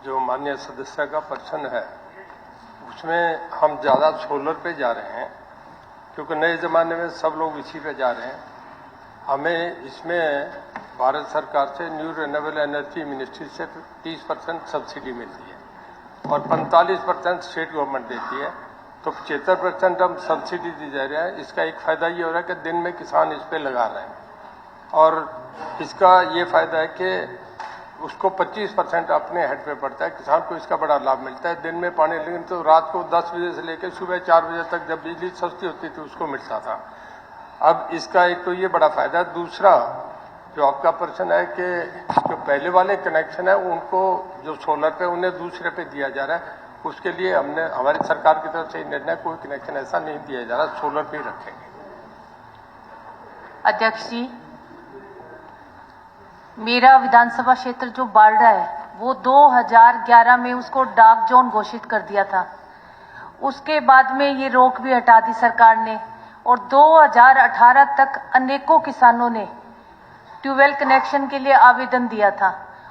जो माननीय सदस्य का प्रश्न है उसमें हम ज्यादा सोलर पे जा रहे हैं, क्योंकि नए जमाने में सब लोग इसी पे जा रहे हैं। हमें इसमें भारत सरकार से न्यू रिन्यूएबल एनर्जी मिनिस्ट्री से 30% सब्सिडी मिलती है और 45% स्टेट गवर्नमेंट देती है। तो 75% हम सब्सिडी दी जा रही है। इसका एक फायदा ये हो रहा है कि दिन में किसान इस पे लगा रहे हैं और इसका ये फायदा है कि उसको 25% अपने हेड पे पड़ता है। किसान को इसका बड़ा लाभ मिलता है। दिन में पानी, लेकिन तो रात को 10 बजे से लेकर सुबह 4 बजे तक जब बिजली सस्ती होती थी उसको मिलता था। अब इसका एक तो ये बड़ा फायदा है। दूसरा जो आपका प्रश्न है कि जो पहले वाले कनेक्शन है उनको जो सोलर पे उन्हें दूसरे पे दिया जा रहा है, उसके लिए हमने हमारी सरकार की तरफ से निर्णय, कोई कनेक्शन ऐसा नहीं दिया जा रहा, सोलर पे ही रखेंगे। अध्यक्ष जी, मेरा विधानसभा क्षेत्र जो बारडा है वो 2011 में उसको डार्क जोन घोषित कर दिया था। उसके बाद में ये रोक भी हटा दी सरकार ने और 2018 तक अनेकों किसानों ने ट्यूबवेल कनेक्शन के लिए आवेदन दिया था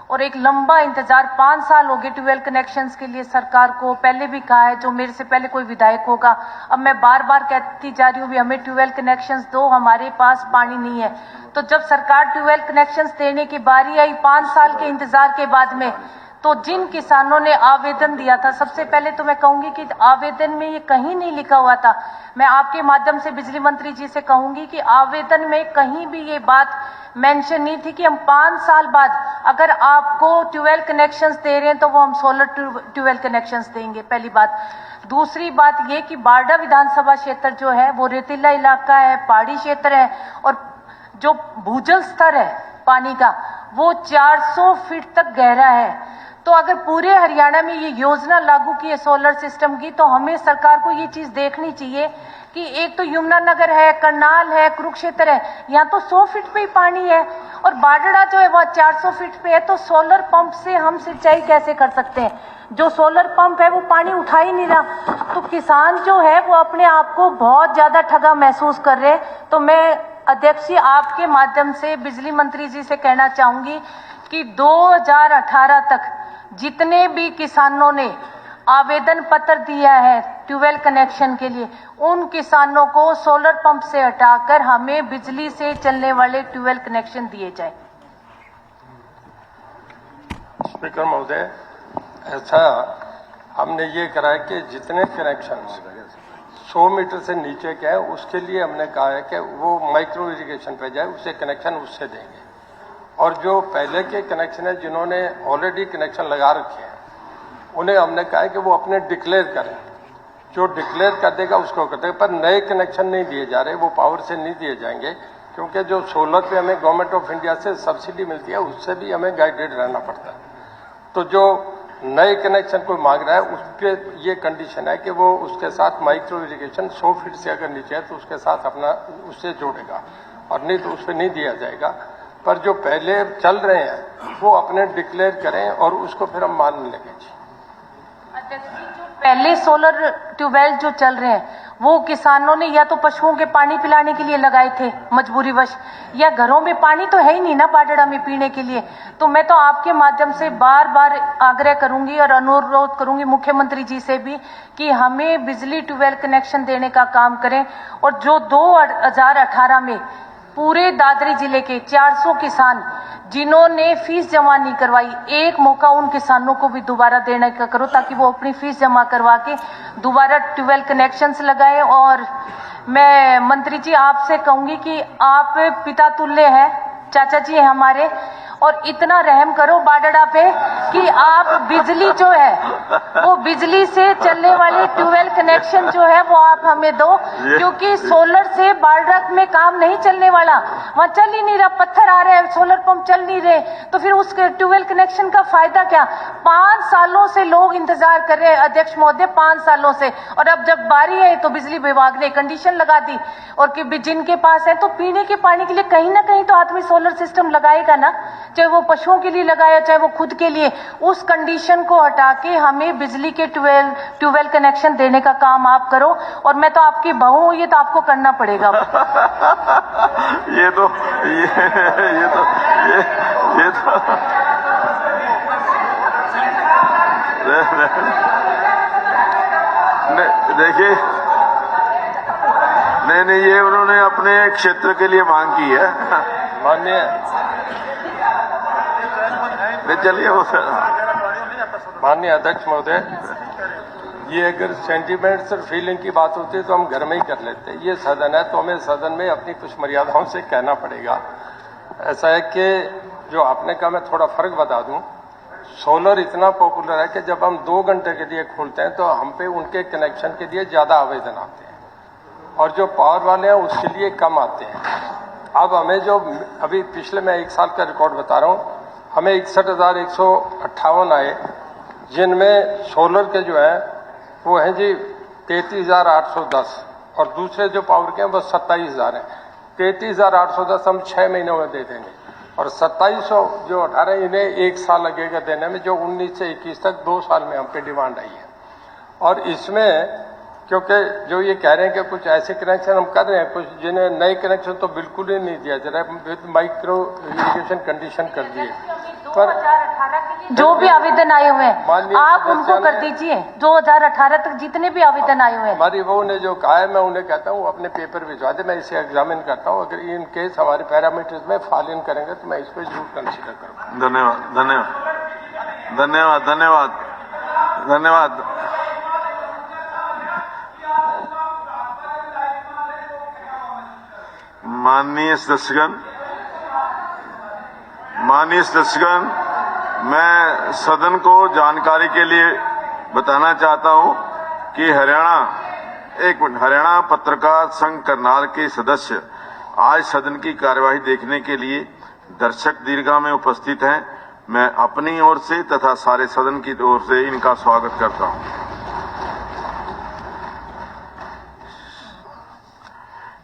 और एक लंबा इंतजार 5 साल हो गए ट्यूबवेल कनेक्शंस के लिए सरकार को। पहले भी कहा है, जो मेरे से पहले कोई विधायक होगा, अब मैं बार बार कहती जा रही हूँ भी हमें ट्यूबवेल कनेक्शंस दो, हमारे पास पानी नहीं है। तो जब सरकार ट्यूबवेल कनेक्शंस देने की बारी आई 5 साल के इंतजार के बाद में, तो जिन किसानों ने आवेदन दिया था, सबसे पहले तो मैं कहूंगी कि आवेदन में ये कहीं नहीं लिखा हुआ था। मैं आपके माध्यम से बिजली मंत्री जी से कहूंगी कि आवेदन में कहीं भी ये बात मेंशन नहीं थी कि हम 5 साल बाद अगर आपको ट्यूबवेल कनेक्शंस दे रहे हैं तो वो हम सोलर ट्यूबवेल कनेक्शंस देंगे। पहली बात। दूसरी बात ये कि बारडा विधानसभा क्षेत्र जो है वो रेतीला इलाका है, पहाड़ी क्षेत्र है और जो भूजल स्तर है पानी का वो 400 फीट तक गहरा है। तो अगर पूरे हरियाणा में ये योजना लागू की है सोलर सिस्टम की, तो हमें सरकार को ये चीज देखनी चाहिए कि एक तो यमुनानगर है, करनाल है, कुरुक्षेत्र है, यहाँ तो 100 फीट पे ही पानी है और बारडा जो है वह 400 फीट पे है। तो सोलर पंप से हम सिंचाई कैसे कर सकते हैं? जो सोलर पंप है वो पानी उठा ही नहीं रहा। तो किसान जो है वो अपने आप को बहुत ज्यादा ठगा महसूस कर रहे हैं। तो मैं अध्यक्ष जी आपके माध्यम से बिजली मंत्री जी से कहना चाहूंगी कि 2018 तक जितने भी किसानों ने आवेदन पत्र दिया है ट्यूबवेल कनेक्शन के लिए, उन किसानों को सोलर पंप से हटाकर हमें बिजली से चलने वाले ट्यूबवेल कनेक्शन दिए जाए। स्पीकर महोदय, ऐसा हमने ये करा है कि जितने कनेक्शन 100 मीटर से नीचे के है उसके लिए हमने कहा है कि वो माइक्रो इरिगेशन पे जाए, उसे कनेक्शन उससे देंगे। और जो पहले के कनेक्शन है जिन्होंने ऑलरेडी कनेक्शन लगा रखे हैं उन्हें हमने कहा है कि वो अपने डिक्लेयर करें, जो डिक्लेयर कर देगा उसको कर देगा। पर नए कनेक्शन नहीं दिए जा रहे, वो पावर से नहीं दिए जाएंगे, क्योंकि जो सोलर पे हमें गवर्नमेंट ऑफ इंडिया से सब्सिडी मिलती है उससे भी हमें गाइडेड रहना पड़ता है। तो जो नए कनेक्शन कोई मांग रहा है उस पर ये कंडीशन है कि वो उसके साथ माइक्रो इरिगेशन 100 फीट से अगर नीचे है तो उसके साथ अपना उससे जोड़ेगा, और नहीं तो उस पर नहीं दिया जाएगा। पर जो पहले चल रहे हैं वो अपने डिक्लेयर करें और उसको फिर हम मान लेंगे। पहले सोलर ट्यूबवेल जो चल रहे हैं वो किसानों ने या तो पशुओं के पानी पिलाने के लिए लगाए थे मजबूरीवश, या घरों में पानी तो है ही नहीं ना बारडा में पीने के लिए। तो मैं तो आपके माध्यम से बार बार आग्रह करूंगी और अनुरोध करूंगी मुख्यमंत्री जी से भी कि हमें बिजली ट्यूबवेल कनेक्शन देने का काम करें। और जो 2018 में पूरे दादरी जिले के 400 किसान जिन्होंने फीस जमा नहीं करवाई, एक मौका उन किसानों को भी दोबारा देने का करो ताकि वो अपनी फीस जमा करवा के दोबारा ट्यूबवेल कनेक्शंस लगाए। और मैं मंत्री जी आपसे कहूंगी कि आप पिता तुल्य हैं, चाचा जी हैं हमारे, और इतना रहम करो बारडा पे कि आप बिजली जो है वो बिजली से चलने वाले ट्यूबवेल कनेक्शन जो है वो आप हमें दो, क्योंकि सोलर से बारडा में काम नहीं चलने वाला, वहां चल ही नहीं रहा, पत्थर आ रहे हैं, सोलर पंप चल नहीं रहे, तो फिर उस ट्यूबवेल कनेक्शन का फायदा क्या? 5 सालों से लोग इंतजार कर रहे हैं अध्यक्ष महोदय, 5 सालों से। और अब जब बारी आई तो बिजली विभाग ने कंडीशन लगा दी, और कि जिनके पास है तो पीने के पानी के लिए कहीं ना कहीं तो आदमी सोलर सिस्टम लगाएगा ना, चाहे वो पशुओं के लिए लगाया चाहे वो खुद के लिए। उस कंडीशन को हटा के हमें बिजली के ट्यूबवेल कनेक्शन देने का काम आप करो। और मैं तो आपकी बहू हूं, ये तो आपको करना पड़ेगा। ये तो देखिए, नहीं, ये उन्होंने अपने क्षेत्र के लिए मांग की है। माननीय अध्यक्ष महोदय, ये अगर सेंटिमेंट्स और फीलिंग की बात होती है तो हम घर में ही कर लेते हैं। ये सदन है तो हमें सदन में अपनी कुछ मर्यादाओं से कहना पड़ेगा। ऐसा है कि जो आपने कहा, मैं थोड़ा फर्क बता दूं। सोलर इतना पॉपुलर है कि जब हम 2 घंटे के लिए खोलते हैं तो हम पे उनके कनेक्शन के लिए ज्यादा आवेदन आते हैं और जो पावर वाले हैं उसके लिए कम आते हैं। अब हमें जो अभी पिछले मैं 1 साल का रिकॉर्ड बता रहा हूं, हमें 61,158 आए, जिनमें सोलर के जो है वो है जी 33,810 और दूसरे जो पावर के हैं वो 27,000 हैं। 33,810 हम 6 महीनों में दे देंगे और 2700 जो 18 इन्हें 1 साल लगेगा देने में, जो 19 से 21 तक 2 साल में हम पे डिमांड आई है। और इसमें क्योंकि जो ये कह रहे हैं कि कुछ ऐसे कनेक्शन हम कर रहे हैं, कुछ जिन्हें नए कनेक्शन तो बिल्कुल ही नहीं दिया जा रहा है, विद माइक्रो इरिगेशन कंडीशन कर दिए। पर 2018 के लिए जो भी आवेदन आए हुए हैं आप उनको कर दीजिए। 2018 तक जितने भी आवेदन आए हुए हैं, हमारी वो ने जो कहा है मैं उन्हें कहता हूँ अपने पेपर भिजवा दे, मैं इसे एग्जामिन करता हूँ। अगर इन केस हमारे पैरामीटर्स में फॉल इन करेंगे तो मैं इस पर जरूर कंसिडर करूँगा। धन्यवाद धन्यवाद धन्यवाद धन्यवाद धन्यवाद। माननीय सदस्यगण, मैं सदन को जानकारी के लिए बताना चाहता हूं कि हरियाणा पत्रकार संघ करनाल के सदस्य आज सदन की कार्यवाही देखने के लिए दर्शक दीर्घा में उपस्थित हैं। मैं अपनी ओर से तथा सारे सदन की ओर से इनका स्वागत करता हूं।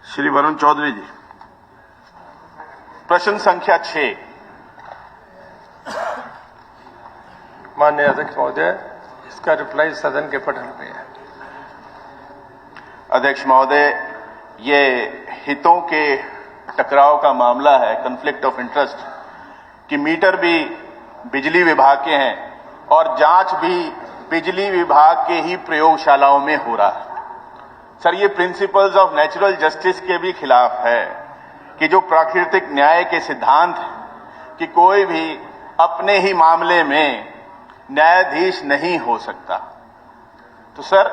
श्री वरुण चौधरी जी। प्रश्न संख्या 6। माननीय अध्यक्ष महोदय, इसका रिप्लाई सदन के पटल पे है। अध्यक्ष महोदय, ये हितों के टकराव का मामला है, कन्फ्लिक्ट ऑफ इंटरेस्ट, कि मीटर भी बिजली विभाग के हैं और जांच भी बिजली विभाग के ही प्रयोगशालाओं में हो रहा है। सर, ये प्रिंसिपल्स ऑफ नेचुरल जस्टिस के भी खिलाफ है कि जो प्राकृतिक न्याय के सिद्धांत है कि कोई भी अपने ही मामले में न्यायाधीश नहीं हो सकता। तो सर,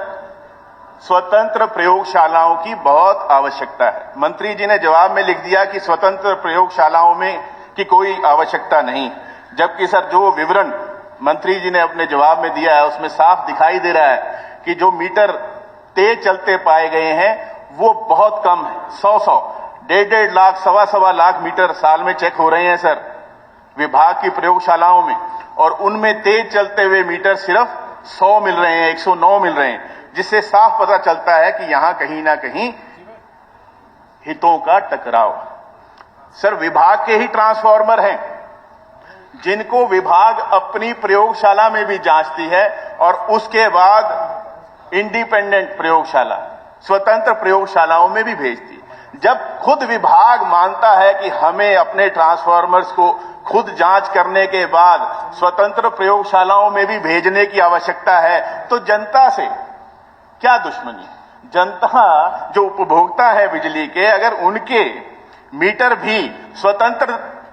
स्वतंत्र प्रयोगशालाओं की बहुत आवश्यकता है। मंत्री जी ने जवाब में लिख दिया कि स्वतंत्र प्रयोगशालाओं में की कोई आवश्यकता नहीं, जबकि सर जो विवरण मंत्री जी ने अपने जवाब में दिया है उसमें साफ दिखाई दे रहा है कि जो मीटर तेज चलते पाए गए हैं वो बहुत कम है। 100 1.5 लाख 1.25 लाख मीटर साल में चेक हो रहे हैं सर विभाग की प्रयोगशालाओं में, और उनमें तेज चलते हुए मीटर सिर्फ 100 मिल रहे हैं, 109 मिल रहे हैं, जिससे साफ पता चलता है कि यहां कहीं ना कहीं हितों का टकराव। सर, विभाग के ही ट्रांसफार्मर हैं जिनको विभाग अपनी प्रयोगशाला में भी जांचती है और उसके बाद इंडिपेंडेंट प्रयोगशाला, स्वतंत्र प्रयोगशालाओं में भी भेजती है। जब खुद विभाग मानता है कि हमें अपने ट्रांसफार्मर्स को खुद जांच करने के बाद स्वतंत्र प्रयोगशालाओं में भी भेजने की आवश्यकता है, तो जनता से क्या दुश्मनी है? जनता जो उपभोक्ता है बिजली के, अगर उनके मीटर भी स्वतंत्र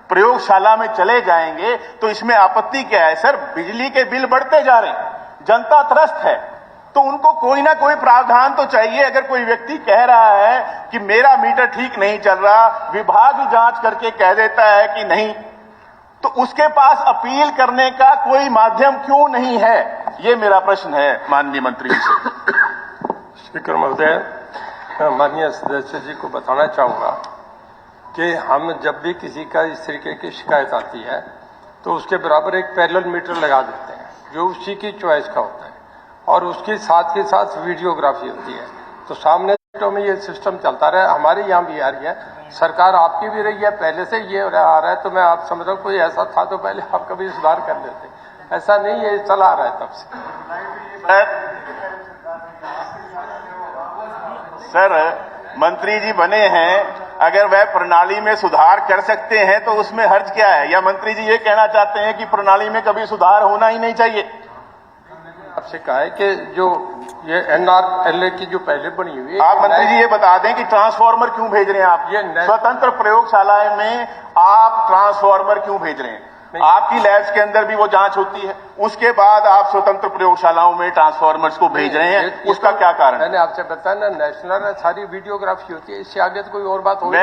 प्रयोगशाला में चले जाएंगे तो इसमें आपत्ति क्या है? सर, बिजली के बिल बढ़ते जा रहे हैं, जनता त्रस्त है, तो उनको कोई ना कोई प्रावधान तो चाहिए। अगर कोई व्यक्ति कह रहा है कि मेरा मीटर ठीक नहीं चल रहा, विभाग ही जांच करके कह देता है कि नहीं, तो उसके पास अपील करने का कोई माध्यम क्यों नहीं है? ये मेरा प्रश्न है माननीय मंत्री जी से। स्पीकर महोदय, मैं माननीय सदस्य जी को बताना चाहूंगा कि हम जब भी किसी का इस तरीके की शिकायत आती है तो उसके बराबर एक पैरेलल मीटर लगा देते हैं जो उसी की चॉइस का होता है और उसके साथ ही साथ वीडियोग्राफी होती है, तो सामने में ये सिस्टम चलता रहा। हमारे यहाँ भी आ रही है, सरकार आपकी भी रही है, पहले से ये आ रहा है, तो मैं आप समझ रहा हूँ कोई ऐसा था तो पहले आप कभी सुधार कर लेते। ऐसा नहीं है, चला आ रहा है तब से। सर, मंत्री जी बने हैं, अगर वह प्रणाली में सुधार कर सकते हैं तो उसमें हर्ज क्या है? या मंत्री जी ये कहना चाहते हैं कि प्रणाली में कभी सुधार होना ही नहीं चाहिए? आपसे कहा है कि जो ये NRLA की जो पहले बनी हुई है, आप मंत्री जी ये बता दें कि ट्रांसफार्मर क्यों भेज रहे हैं आप? ये स्वतंत्र प्रयोगशाला में आप ट्रांसफार्मर क्यों भेज रहे हैं? आपकी लैब्स के अंदर भी वो जांच होती है, उसके बाद आप स्वतंत्र प्रयोगशालाओं में ट्रांसफॉर्मर्स को भेज रहे हैं, उसका क्या कारण? मैंने आपसे बताया ना, नेशनल सारी वीडियोग्राफी होती है, इससे आगे तो कोई और बात होगी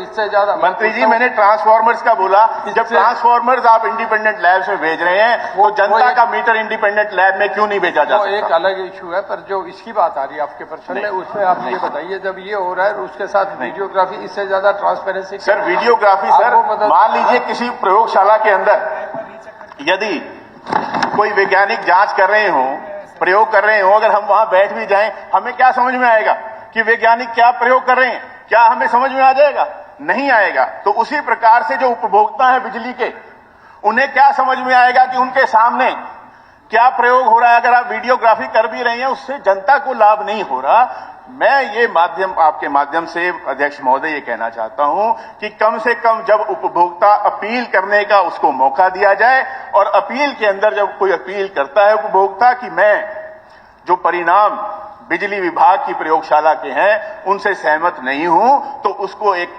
इससे ज्यादा। मंत्री जी, मैंने ट्रांसफॉर्मर्स का बोला, जब ट्रांसफॉर्मर्स आप इंडिपेंडेंट लैब्स में भेज रहे हैं तो जनता का मीटर इंडिपेंडेंट लैब में क्यों नहीं भेजा जा सकता? एक अलग इशू है, पर जो इसकी बात आ रही है आपके प्रश्न में, उसमें आप ये बताइए, जब ये हो रहा है उसके साथ वीडियोग्राफी, इससे ज्यादा ट्रांसपेरेंसी? सर वीडियोग्राफी, सर मान लीजिए किसी प्रयोगशाला के अंदर यदि कोई वैज्ञानिक जांच कर रहे हो, प्रयोग कर रहे हो, अगर हम वहां बैठ भी जाएं, हमें क्या समझ में आएगा कि वैज्ञानिक क्या प्रयोग कर रहे हैं? क्या हमें समझ में आ जाएगा? नहीं आएगा। तो उसी प्रकार से जो उपभोक्ता है बिजली के, उन्हें क्या समझ में आएगा कि उनके सामने क्या प्रयोग हो रहा है? अगर आप वीडियोग्राफी कर भी रहे हैं, उससे जनता को लाभ नहीं हो रहा। मैं ये आपके माध्यम से अध्यक्ष महोदय ये कहना चाहता हूं कि कम से कम जब उपभोक्ता अपील करने का उसको मौका दिया जाए, और अपील के अंदर जब कोई अपील करता है उपभोक्ता कि मैं जो परिणाम बिजली विभाग की प्रयोगशाला के हैं उनसे सहमत नहीं हूं, तो उसको एक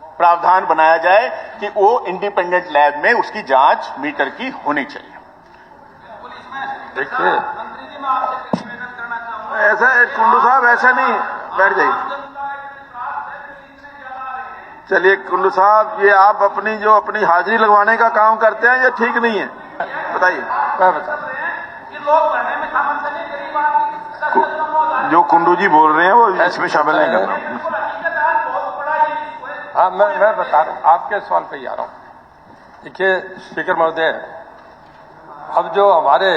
प्रावधान बनाया जाए कि वो इंडिपेंडेंट लैब में उसकी जांच मीटर की होनी चाहिए। देखिए ऐसा कुंडू साहब, ऐसा नहीं, बैठ जाइए। चलिए कुंडू साहब, ये आप अपनी हाजिरी लगवाने का काम करते हैं, ये ठीक नहीं है, बताइए। मैं बता, जो कुंडू जी बोल रहे हैं वो इसमें शामिल नहीं करना। हाँ, मैं बता रहा हूँ, आपके सवाल पे ही आ रहा हूँ। देखिए स्पीकर महोदय, अब जो हमारे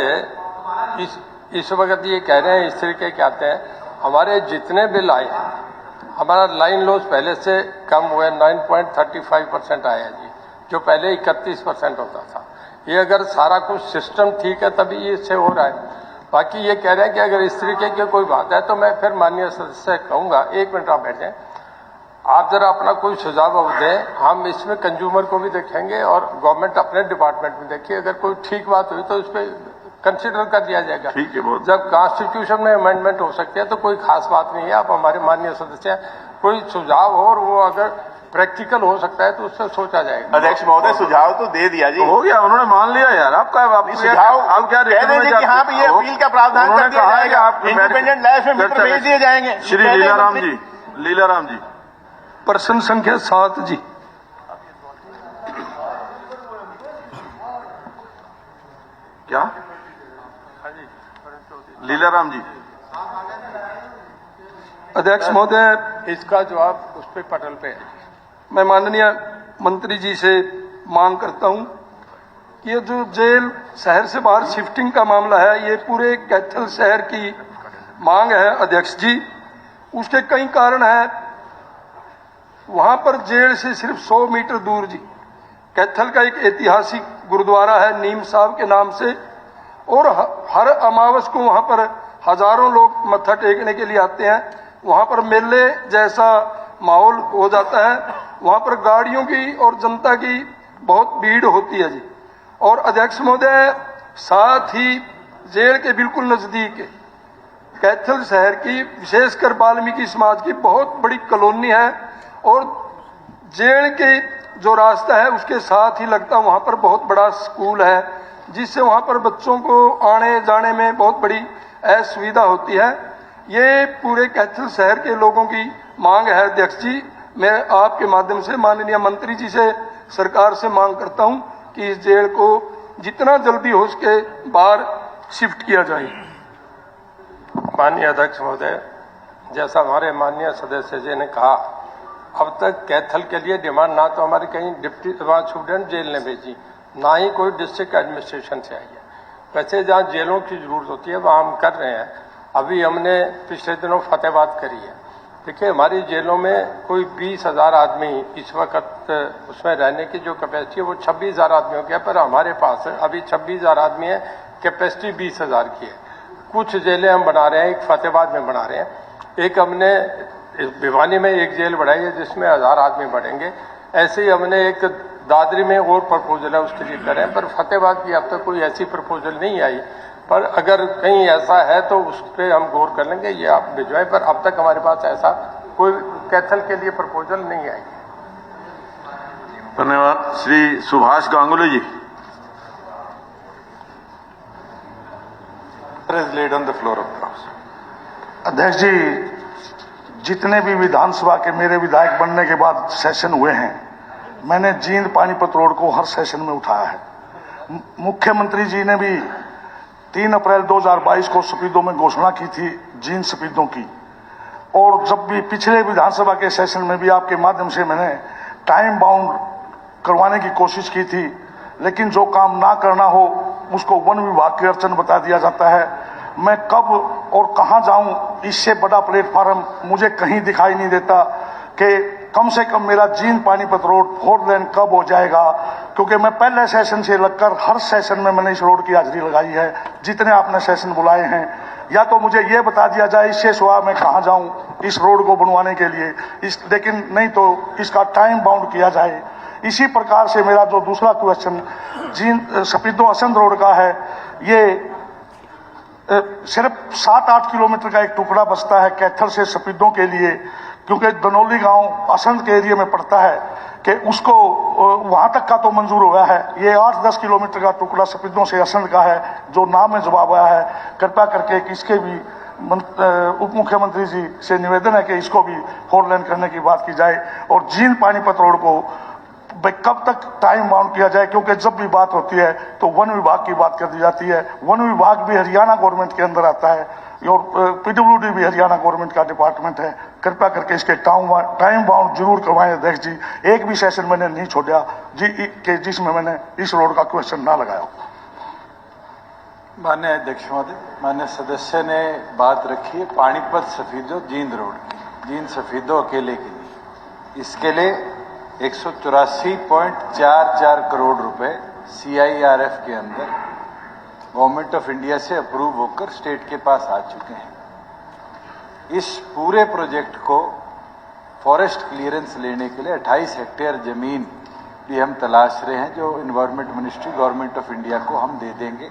इस वक्त ये कह रहे हैं, इस तरीके के आते हैं, हमारे जितने बिल आए हैं, हमारा लाइन लॉस पहले से कम हुआ, 9.35% आया जी, जो पहले 31% होता था। ये अगर सारा कुछ सिस्टम ठीक है तभी ये इससे हो रहा है। बाकी ये कह रहे हैं कि अगर इस तरीके की कोई बात है तो मैं फिर माननीय सदस्य कहूंगा, एक मिनट आप बैठे, आप जरा अपना कोई सुझाव दें, हम इसमें कंज्यूमर को भी देखेंगे और गवर्नमेंट अपने डिपार्टमेंट में देखिए, अगर कोई ठीक बात हुई तो उस पर कंसिडर कर दिया जाएगा। ठीक है, बहुत। जब कॉन्स्टिट्यूशन में अमेंडमेंट हो सकती है तो कोई खास बात नहीं है। आप हमारे माननीय सदस्य हैं, कोई सुझाव हो और वो अगर प्रैक्टिकल हो सकता है तो उससे सोचा जाएगा। अध्यक्ष महोदय, सुझाव तो दे दिया जी, हो गया, उन्होंने मान लिया यार आपका। सुझाव आप क्या कह दीजिए कि हाँ ये अपील का प्रावधान कर दिया जाएगा, इंडिपेंडेंट लैब में मीटर भेज दिए जाएंगे। श्री लीलाराम जी, प्रश्न संख्या 7 जी। क्या लीलाराम जी? अध्यक्ष महोदय, इसका जवाब उस पर पटल पे है। मैं माननीय मंत्री जी से मांग करता हूं कि ये जो जेल शहर से बाहर शिफ्टिंग का मामला है, ये पूरे कैथल शहर की मांग है अध्यक्ष जी। उसके कई कारण हैं। वहां पर जेल से सिर्फ 100 मीटर दूर जी कैथल का एक ऐतिहासिक गुरुद्वारा है नीम साहब के नाम से, और हर अमावस को वहां पर हजारों लोग मत्था टेकने के लिए आते हैं। वहां पर मेले जैसा माहौल हो जाता है, वहां पर गाड़ियों की और जनता की बहुत भीड़ होती है जी। और अध्यक्ष महोदय, साथ ही जेल के बिल्कुल नजदीक कैथल शहर की, विशेषकर वाल्मीकि समाज की बहुत बड़ी कॉलोनी है, और जेल के जो रास्ता है उसके साथ ही लगता वहां पर बहुत बड़ा स्कूल है, जिससे वहां पर बच्चों को आने जाने में बहुत बड़ी असुविधा होती है। ये पूरे कैथल शहर के लोगों की मांग है अध्यक्ष जी। मैं आपके माध्यम से माननीय मंत्री जी से, सरकार से मांग करता हूं कि इस जेल को जितना जल्दी हो सके बाहर शिफ्ट किया जाए। माननीय अध्यक्ष महोदय, जैसा हमारे माननीय सदस्य जी ने कहा, अब तक कैथल के लिए डिमांड ना तो हमारे कहीं डिप्टी सुप्रीडेंट जेल ने भेजी, ना ही कोई डिस्ट्रिक्ट एडमिनिस्ट्रेशन से आई है। वैसे जहाँ जेलों की जरूरत होती है वहाँ हम कर रहे हैं। अभी हमने पिछले दिनों फतेहाबाद करी है। देखिए, हमारी जेलों में कोई 20,000 आदमी इस वक्त उसमें रहने की जो कैपेसिटी है वो 26,000 आदमियों की है, पर हमारे पास अभी 26,000 आदमी है, कैपेसिटी 20,000 की है। कुछ जेलें हम बना रहे हैं, एक फतेहाबाद में बना रहे हैं, एक हमने भिवानी में एक जेल बढ़ाई है जिसमें 1000 आदमी बढ़ेंगे। ऐसे ही हमने एक दादरी में और प्रपोजल है, उसके लिए कर रहे हैं, पर फतेहाबाद की अब तक कोई ऐसी प्रपोजल नहीं आई। पर अगर कहीं ऐसा है तो उस पर हम गौर कर लेंगे, ये आप भिजवाएं। पर अब तक हमारे पास ऐसा कोई कैथल के लिए प्रपोजल नहीं आई। धन्यवाद। श्री सुभाष गांगुली जी। made on the floor of the House. अध्यक्ष जी, जितने भी विधानसभा के मेरे विधायक बनने के बाद सेशन हुए हैं, मैंने जींद पानीपत रोड को हर सेशन में उठाया है। मुख्यमंत्री जी ने भी 3 अप्रैल 2022 को सफीदों में घोषणा की थी, जींद सफीदों की, और जब भी पिछले विधानसभा के सेशन में भी आपके माध्यम से मैंने टाइम बाउंड करवाने की कोशिश की थी, लेकिन जो काम ना करना हो उसको वन विभाग की अड़चन बता दिया जाता है। मैं कब और कहां जाऊं, इससे बड़ा प्लेटफार्म मुझे कहीं दिखाई नहीं देता कि कम से कम मेरा जींद पानीपत रोड 4 लेन कब हो जाएगा, क्योंकि मैं पहले सेशन से लगकर हर सेशन में मैंने इस रोड की हाजिरी लगाई है, जितने आपने सेशन बुलाए हैं। या तो मुझे ये बता दिया जाए इससे सिवा मैं कहां जाऊं इस रोड को बनवाने के लिए, लेकिन नहीं तो इसका टाइम बाउंड किया जाए। इसी प्रकार से मेरा जो दूसरा क्वेश्चन जींद सफीदों असंध रोड का है, ये सिर्फ 7-8 किलोमीटर का एक टुकड़ा बचता है कैथल से सफीदों के लिए, क्योंकि दनौली गांव असंध के एरिया में पड़ता है कि उसको वहां तक का तो मंजूर हुआ है। ये 8-10 किलोमीटर का टुकड़ा सफीदों से असंध का है जो नाम में जवाब आया है। कृपया करके इसके भी उप मुख्यमंत्री जी से निवेदन है कि इसको भी 4 लेन करने की बात की जाए, और जींद पानीपत रोड को कब तक टाइम बाउंड किया जाए, क्योंकि जब भी बात होती है तो वन विभाग की बात कर दी जाती है। वन विभाग भी हरियाणा गवर्नमेंट के अंदर आता है और पीडब्ल्यूडी भी हरियाणा गवर्नमेंट का डिपार्टमेंट है। कृपया करके इसके टाइम बाउंड जरूर करवाएं अध्यक्ष जी। एक भी सेशन मैंने नहीं छोड़ा जिसमें मैंने इस रोड का क्वेश्चन ना लगाया। माननीय अध्यक्ष महोदय, माननीय सदस्य ने बात रखी है पानीपत सफीदों जींद रोड की, जींद सफीदों अकेले के लिए। इसके लिए 184.44 करोड़ रुपए CIRF के अंदर गवर्नमेंट ऑफ इंडिया से अप्रूव होकर स्टेट के पास आ चुके हैं। इस पूरे प्रोजेक्ट को फॉरेस्ट क्लियरेंस लेने के लिए 28 हेक्टेयर जमीन भी हम तलाश रहे हैं, जो environment ministry government of India को हम दे देंगे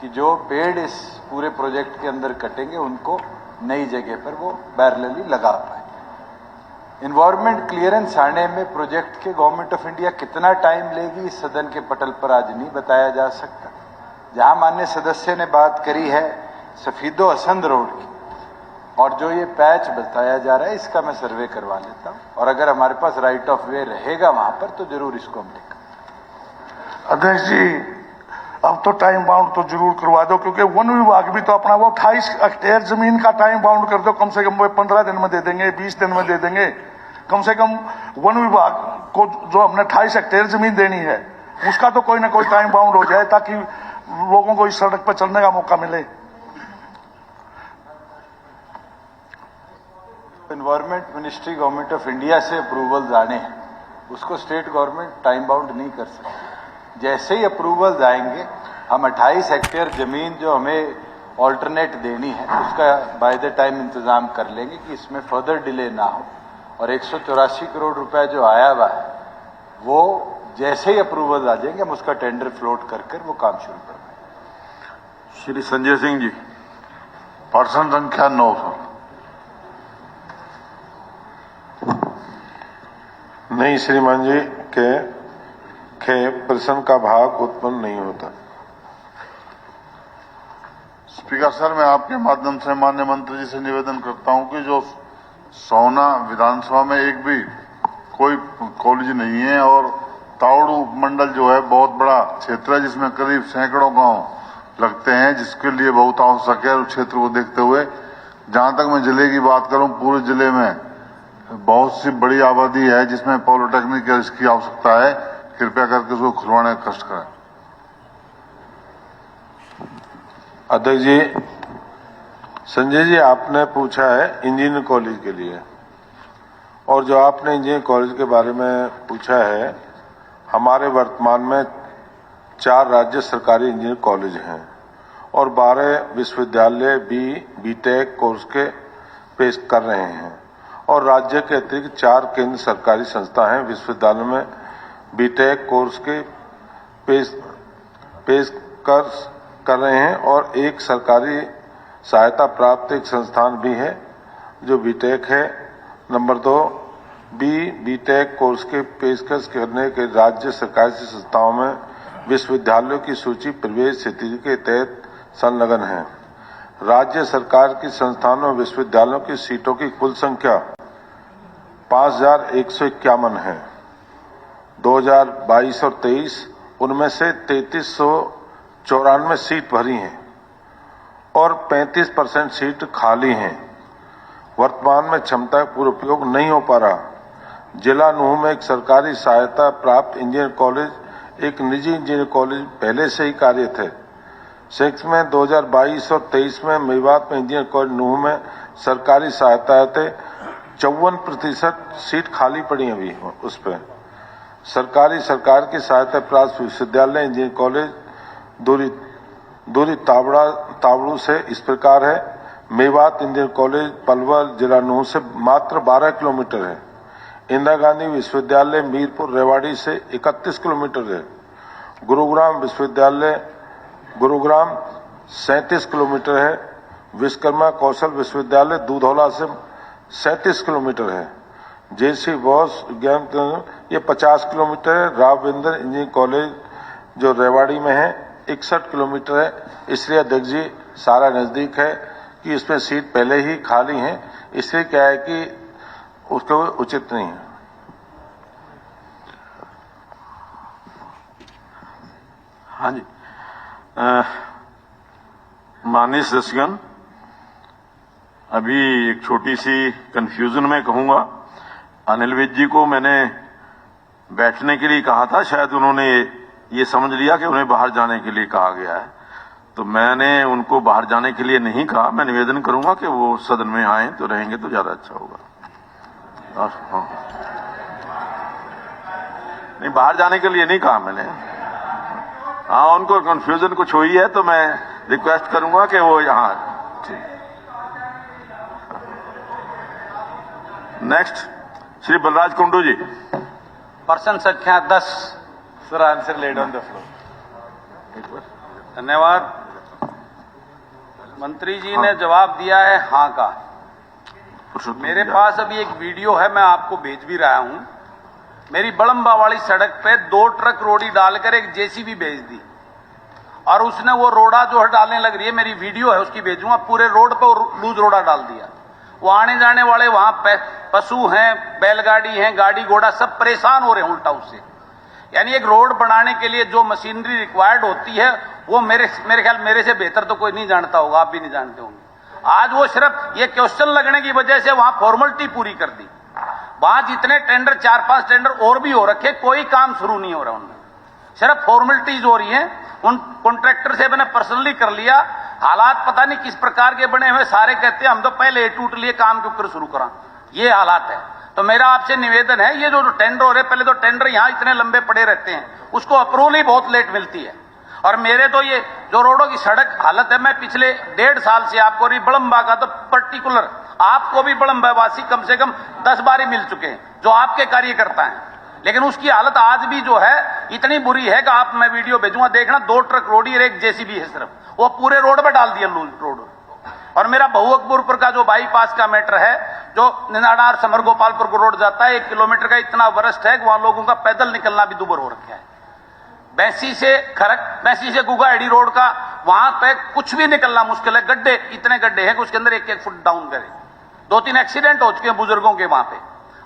कि जो पेड़ इस पूरे प्रोजेक्ट के अंदर कटेंगे उनको नई जगह पर वो पैरेलली लगा पाए। एनवायरमेंट क्लियरेंस आने में प्रोजेक्ट के गवर्नमेंट ऑफ इंडिया कितना टाइम लेगी इस सदन के पटल पर आज नहीं बताया जा सकता। जहां माननीय सदस्य ने बात करी है सफीदों असंध रोड की, और जो ये पैच बताया जा रहा है इसका मैं सर्वे करवा लेता हूं, और अगर हमारे पास राइट ऑफ वे रहेगा वहां पर तो जरूर इसको हम लेंगे। अध्यक्ष जी, अब तो टाइम बाउंड तो जरूर करवा दो, क्योंकि वन विभाग भी तो अपना वो 28 हेक्टेयर जमीन का टाइम बाउंड कर दो। कम से कम वो 15 दिन में दे देंगे, 20 दिन में दे देंगे। कम से कम वन विभाग को जो हमने 28 हेक्टेयर जमीन देनी है उसका तो कोई ना कोई टाइम बाउंड हो जाए, ताकि लोगों को इस सड़क पर चलने का मौका मिले। Environment ministry government of India से अप्रूवल आने हैं, उसको स्टेट गवर्नमेंट टाइम बाउंड नहीं कर सकती। जैसे ही अप्रूवल आएंगे हम 28 हेक्टेयर जमीन जो हमें ऑल्टरनेट देनी है उसका बाय द टाइम इंतजाम कर लेंगे कि इसमें फर्दर डिले ना हो, और 184 करोड़ रुपया जो आया हुआ है वो जैसे ही अप्रूवल आ जाएंगे हम उसका टेंडर फ्लोट कर वो काम शुरू करेंगे। श्री संजय सिंह जी, पर्सन संख्या 9 सर। नहीं श्रीमान जी के प्रश्न का भाग उत्पन्न नहीं होता। स्पीकर सर, मैं आपके माध्यम से माननीय मंत्री जी से निवेदन करता हूं कि जो सोना विधानसभा में एक भी कोई कॉलेज नहीं है, और तावड़ू उपमंडल जो है बहुत बड़ा क्षेत्र है जिसमें करीब सैकड़ों गांव लगते हैं, जिसके लिए बहुत आवश्यक है। उस क्षेत्र को देखते हुए जहां तक मैं जिले की बात करूं, पूरे जिले में बहुत सी बड़ी आबादी है जिसमें पॉलिटेक्निक की आवश्यकता है। कृपया करके उसको खुलवाने का कष्ट करें। अध्यक्ष जी, संजय जी आपने पूछा है इंजीनियरिंग कॉलेज के लिए, और जो आपने इंजीनियरिंग कॉलेज के बारे में पूछा है, हमारे वर्तमान में 4 राज्य सरकारी इंजीनियरिंग कॉलेज हैं और 12 विश्वविद्यालय बीटेक कोर्स के पेश कर रहे हैं, और राज्य के अतिरिक्त 4 केंद्र सरकारी संस्था हैं विश्वविद्यालय में बीटेक कोर्स के पेश कर रहे हैं, और एक सरकारी सहायता प्राप्त एक संस्थान भी है जो बीटेक है। नंबर 2, बीटेक कोर्स के पेशकश करने के राज्य सरकारी संस्थाओं में विश्वविद्यालयों की सूची प्रवेश स्थिति के तहत संलग्न है। राज्य सरकार की संस्थानों और विश्वविद्यालयों की सीटों की कुल संख्या 5151 है। 2022 और 23 उनमें से 3394 सीट भरी हैं और 35% सीट खाली हैं। वर्तमान में क्षमता का पूर्ण उपयोग नहीं हो पा रहा। जिला नूंह में एक सरकारी सहायता प्राप्त इंजीनियर कॉलेज, एक निजी इंजीनियर कॉलेज पहले से ही कार्यरत है। शैक्षिक में 2022 और 23 में मेवात में इंजीनियर कॉलेज नूंह में सरकारी सहायता थे 54% सीट खाली पड़ी अभी उस पर। सरकार की सहायता प्राप्त विश्वविद्यालय इंजीनियर कॉलेज दूरी तावड़ू से इस प्रकार है। मेवात इंजीनियर कॉलेज पलवल जिला नूंह से मात्र 12 किलोमीटर है। इंदिरा गांधी विश्वविद्यालय मीरपुर रेवाड़ी से 31 किलोमीटर है। गुरुग्राम विश्वविद्यालय गुरुग्राम 37 किलोमीटर है। विश्वकर्मा कौशल विश्वविद्यालय दूधौला से 37 किलोमीटर है। जेसी बॉस ज्ञान ये 50 किलोमीटर है। राघवेंद्र इंजीनियरिंग कॉलेज जो रेवाड़ी में है 61 किलोमीटर है। इसलिए अध्यक्ष जी सारा नजदीक है कि इसमें सीट पहले ही खाली है, इसलिए क्या है कि उसको उचित नहीं है। हाँ जी, माननीय सदस्यगण, अभी एक छोटी सी कंफ्यूजन में कहूंगा। अनिल विज जी को मैंने बैठने के लिए कहा था, शायद उन्होंने ये समझ लिया कि उन्हें बाहर जाने के लिए कहा गया है, तो मैंने उनको बाहर जाने के लिए नहीं कहा। मैं निवेदन करूंगा कि वो सदन में आए तो रहेंगे तो ज्यादा अच्छा होगा। हाँ, नहीं बाहर जाने के लिए नहीं कहा मैंने। हाँ, उनको कंफ्यूजन कुछ हुई है तो मैं रिक्वेस्ट करूंगा कि वो यहाँ। नेक्स्ट श्री बलराज कुंडू जी। पर्सन संख्या 10। Sir, answer lead on the floor. धन्यवाद। मंत्री जी ने जवाब दिया है हाँ का। मेरे पास अभी एक वीडियो है, मैं आपको भेज भी रहा हूं। मेरी बड़ंबा वाली सड़क पे 2 ट्रक रोड़ी डालकर एक जेसीबी भेज दी और उसने वो रोड़ा जो है डालने लग रही है, मेरी वीडियो है उसकी भेजूंगा, पूरे रोड पे लूज रोड़ा डाल दिया। वो आने जाने वाले वहां पशु हैं, बैलगाड़ी हैं, गाड़ी घोड़ा सब परेशान हो रहे हैं उल्टा उससे। यानी एक रोड बनाने के लिए जो मशीनरी रिक्वायर्ड होती है वो मेरे ख्याल मेरे से बेहतर तो कोई नहीं जानता होगा, आप भी नहीं जानते होंगे। आज वो सिर्फ ये क्वेश्चन लगने की वजह से वहां फॉर्मेलिटी पूरी कर दी। वहां जितने टेंडर 4-5 टेंडर और भी हो रखे, कोई काम शुरू नहीं हो रहा उनमें, सिर्फ फॉर्मेलिटीज हो रही है। उन कॉन्ट्रैक्टर से मैंने पर्सनली कर लिया। हालात पता नहीं किस प्रकार के बने हुए, सारे कहते हैं हम तो पहले टूट लिए काम के ऊपर शुरू करा, ये हालात है। तो मेरा आपसे निवेदन है, ये जो टेंडर हो रहे, पहले तो टेंडर यहां इतने लंबे पड़े रहते हैं, उसको अप्रूवल ही बहुत लेट मिलती है। और मेरे तो ये जो रोडों की सड़क हालत है, मैं पिछले 1.5 साल से आपको बड़ंबा का तो पर्टिकुलर, आपको भी बड़ंबा वासी कम से कम 10 बार ही मिल चुके हैं जो आपके कार्यकर्ता हैं, लेकिन उसकी हालत आज भी जो है इतनी बुरी है कि आप, मैं वीडियो भेजूंगा देखना, 2 ट्रक रोडी और एक जेसीबी है सिर्फ, वो पूरे रोड पे डाल दिया रोड। और मेरा बहु अकबरपुर का जो बाईपास का मैटर है, जो निनाडार समर गोपालपुर को रोड जाता है, 1 किलोमीटर का, इतना वरस्ट है कि वहां लोगों का पैदल निकलना भी दुभर हो रखा है। बैसी से खरक, बैसी से गुगाहेड़ी रोड का वहां पे कुछ भी निकलना मुश्किल है। गड्ढे, इतने गड्ढे हैं कि उसके अंदर 1-1 फुट डाउन करें। 2-3 एक्सीडेंट हो चुके हैं बुजुर्गों के वहां पे।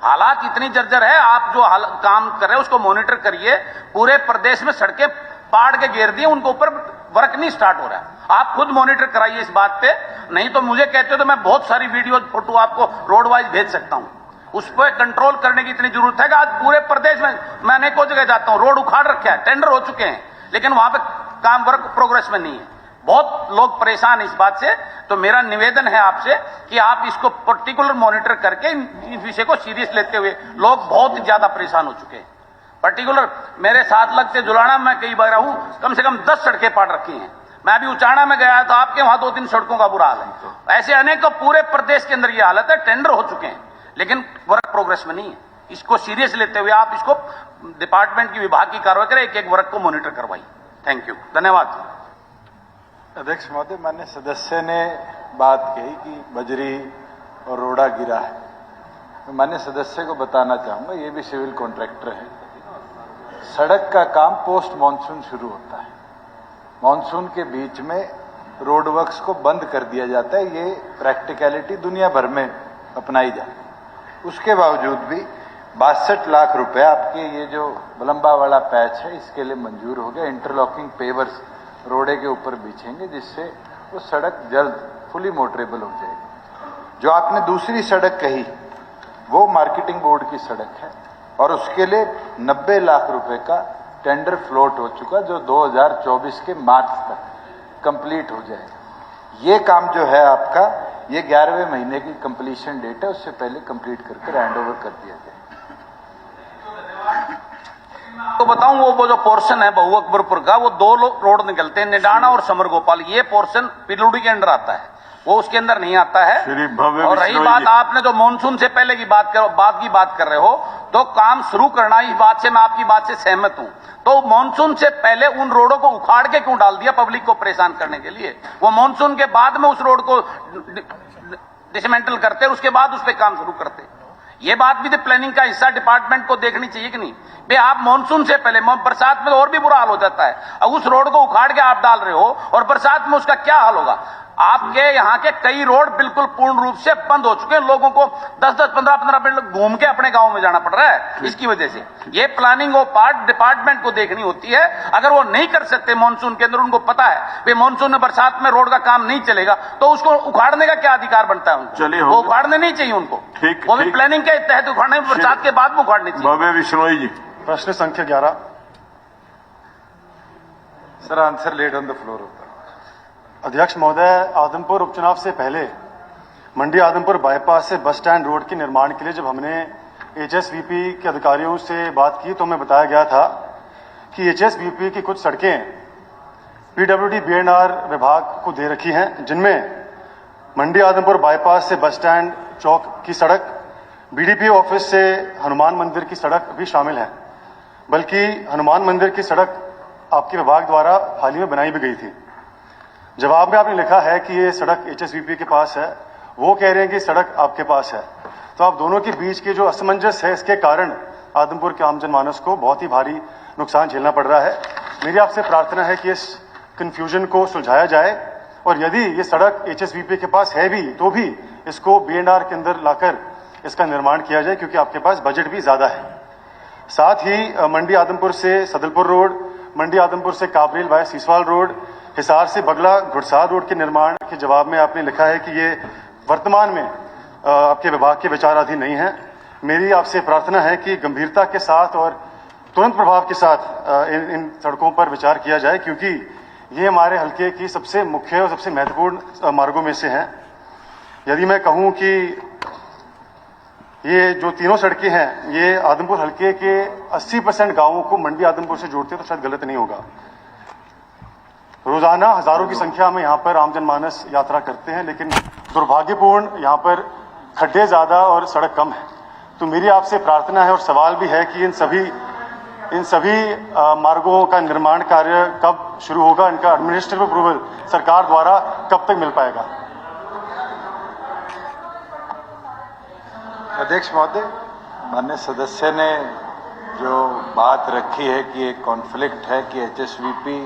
हालात इतनी जर्जर है, आप जो काम कर रहे हैं उसको मॉनिटर करिए। पूरे प्रदेश में सड़कें पाड़ के घेर दिए, उनको ऊपर वर्क नहीं स्टार्ट हो रहा है। आप खुद मॉनिटर कराइए इस बात पे, नहीं तो मुझे कहते हो तो मैं बहुत सारी वीडियो फोटो आपको रोड वाइज भेज सकता हूं। उस पर कंट्रोल करने की इतनी जरूरत है कि आज पूरे प्रदेश में मैं अनेकों जगह जाता हूं, रोड उखाड़ रखे हैं, टेंडर हो चुके हैं, लेकिन वहां पे काम वर्क प्रोग्रेस में नहीं है। बहुत लोग परेशान इस बात से। तो मेरा निवेदन है आपसे कि आप इसको पर्टिकुलर मॉनिटर करके इस विषय को सीरियस लेते हुए, लोग बहुत ज्यादा परेशान हो चुके हैं। पर्टिकुलर मेरे साथ लगते जुलाना में कई बार हूं, कम से कम 10 सड़कें पाड़ रखी हैं। मैं अभी उचाना में गया तो आपके वहां 2-3 सड़कों का बुरा हाल है। ऐसे अनेकों पूरे प्रदेश के अंदर ये हालत है, टेंडर हो चुके हैं लेकिन वर्क प्रोग्रेस में नहीं है। इसको सीरियस लेते हुए आप इसको डिपार्टमेंट की विभाग की कार्रवाई करें, एक-एक वर्क को मॉनिटर करवाइए। थैंक यू, धन्यवाद। अध्यक्ष महोदय, माननीय सदस्य ने बात कही कि बजरी और रोड़ा गिरा है। मैं माननीय सदस्य को बताना चाहूंगा, ये भी सिविल कॉन्ट्रैक्टर है। सड़क का काम पोस्ट मानसून शुरू होता है। मानसून के बीच में रोड वर्क्स को बंद कर दिया जाता है। ये प्रैक्टिकलिटी दुनिया भर में अपनाई जाती है। उसके बावजूद भी 62 लाख रुपए आपके ये जो बलंबा वाला पैच है इसके लिए मंजूर हो गया। इंटरलॉकिंग पेवर्स रोडे के ऊपर बिछेंगे जिससे वो सड़क जल्द फुली मोटरेबल हो जाएगी। जो आपने दूसरी सड़क कही वो मार्केटिंग बोर्ड की सड़क है और उसके लिए 90 लाख रुपए का टेंडर फ्लोट हो चुका जो 2024 के मार्च तक कंप्लीट हो जाएगा। ये काम जो है आपका ये 11वें महीने की कंप्लीशन डेट है, उससे पहले कंप्लीट करके हैंड ओवर कर दिया जाए। तो बताऊं वो जो पोर्शन है बहु अकबरपुर का वो 2 रोड निकलते हैं, निडाना और समर गोपाल। ये पोर्शन पिलुड़ी के अंडर आता है, वो उसके अंदर नहीं आता है। और रही बात आपने जो मानसून से पहले की बात कर रहे हो तो काम शुरू करना, इस बात से मैं आपकी बात से सहमत हूं। तो मानसून से पहले उन रोडों को उखाड़ के क्यों डाल दिया पब्लिक को परेशान करने के लिए? वो मानसून के बाद में उस रोड को डिसमेंटल करते, उसके बाद उस पर काम शुरू करते। ये बात भी तो प्लानिंग का हिस्सा डिपार्टमेंट को देखनी चाहिए कि नहीं? भाई आप मानसून से पहले, बरसात में तो और भी बुरा हाल हो जाता है। अब उस रोड को उखाड़ के आप डाल रहे हो और बरसात में उसका क्या हाल होगा? आपके यहाँ के कई रोड बिल्कुल पूर्ण रूप से बंद हो चुके हैं। लोगों को 10-10, 15-15 मिनट घूम के अपने गांव में जाना पड़ रहा है। इसकी वजह से ये प्लानिंग वो पार्ट डिपार्टमेंट को देखनी होती है। अगर वो नहीं कर सकते मानसून के अंदर, उनको पता है भाई मानसून में बरसात में रोड का काम नहीं चलेगा, तो उसको उखाड़ने का क्या अधिकार बनता है उनको? वो उखाड़ने नहीं चाहिए उनको। वो भी प्लानिंग के तहत उखाड़ने, बरसात के बाद में उखाड़ने चाहिए। विश्नोई जी, प्रश्न संख्या 11। Sir answer let on the floor होता है। अध्यक्ष महोदय, आदमपुर उपचुनाव से पहले मंडी आदमपुर बाईपास से बस स्टैंड रोड के निर्माण के लिए जब हमने एचएसवीपी के अधिकारियों से बात की तो हमें बताया गया था कि एचएसवीपी की कुछ सड़कें पीडब्ल्यूडी बीएनआर विभाग को दे रखी हैं, जिनमें मंडी आदमपुर बाईपास से बस स्टैंड चौक की सड़क, बीडीपी ऑफिस से हनुमान मंदिर की सड़क भी शामिल है। बल्कि हनुमान मंदिर की सड़क आपके विभाग द्वारा हाल ही में बनाई भी गई थी। जवाब में आपने लिखा है कि ये सड़क एचएसवीपी के पास है, वो कह रहे हैं कि सड़क आपके पास है। तो आप दोनों के बीच के जो असमंजस है, इसके कारण आदमपुर के आम जनमानस को बहुत ही भारी नुकसान झेलना पड़ रहा है। मेरी आपसे प्रार्थना है कि इस कंफ्यूजन को सुलझाया जाए और यदि ये सड़क एचएसवीपी के पास है भी तो भी इसको बीएनआर के अंदर लाकर इसका निर्माण किया जाए, क्योंकि आपके पास बजट भी ज्यादा है। साथ ही मंडी आदमपुर से सदलपुर रोड, मंडी आदमपुर से काबरेल वाया सीसवाल रोड, हिसार से बगला घुड़सार रोड के निर्माण के जवाब में आपने लिखा है कि ये वर्तमान में आपके विभाग के विचाराधीन नहीं है। मेरी आपसे प्रार्थना है कि गंभीरता के साथ और तुरंत प्रभाव के साथ इन सड़कों पर विचार किया जाए, क्योंकि ये हमारे हल्के की सबसे मुख्य और सबसे महत्वपूर्ण मार्गों में से हैं। यदि मैं कहूं कि ये जो तीनों सड़कें हैं ये आदमपुर हल्के के 80% गांवों को मंडी आदमपुर से जोड़ते हैं तो शायद गलत नहीं होगा। रोजाना हजारों की संख्या में यहाँ पर आम जनमानस यात्रा करते हैं, लेकिन दुर्भाग्यपूर्ण यहाँ पर खड्डे ज्यादा और सड़क कम है। तो मेरी आपसे प्रार्थना है और सवाल भी है कि इन सभी मार्गों का निर्माण कार्य कब शुरू होगा, इनका एडमिनिस्ट्रेटिव अप्रूवल सरकार द्वारा कब तक मिल पाएगा? अध्यक्ष महोदय, माननीय सदस्य ने जो बात रखी है कि एक कॉन्फ्लिक्ट है कि एचएसवीपी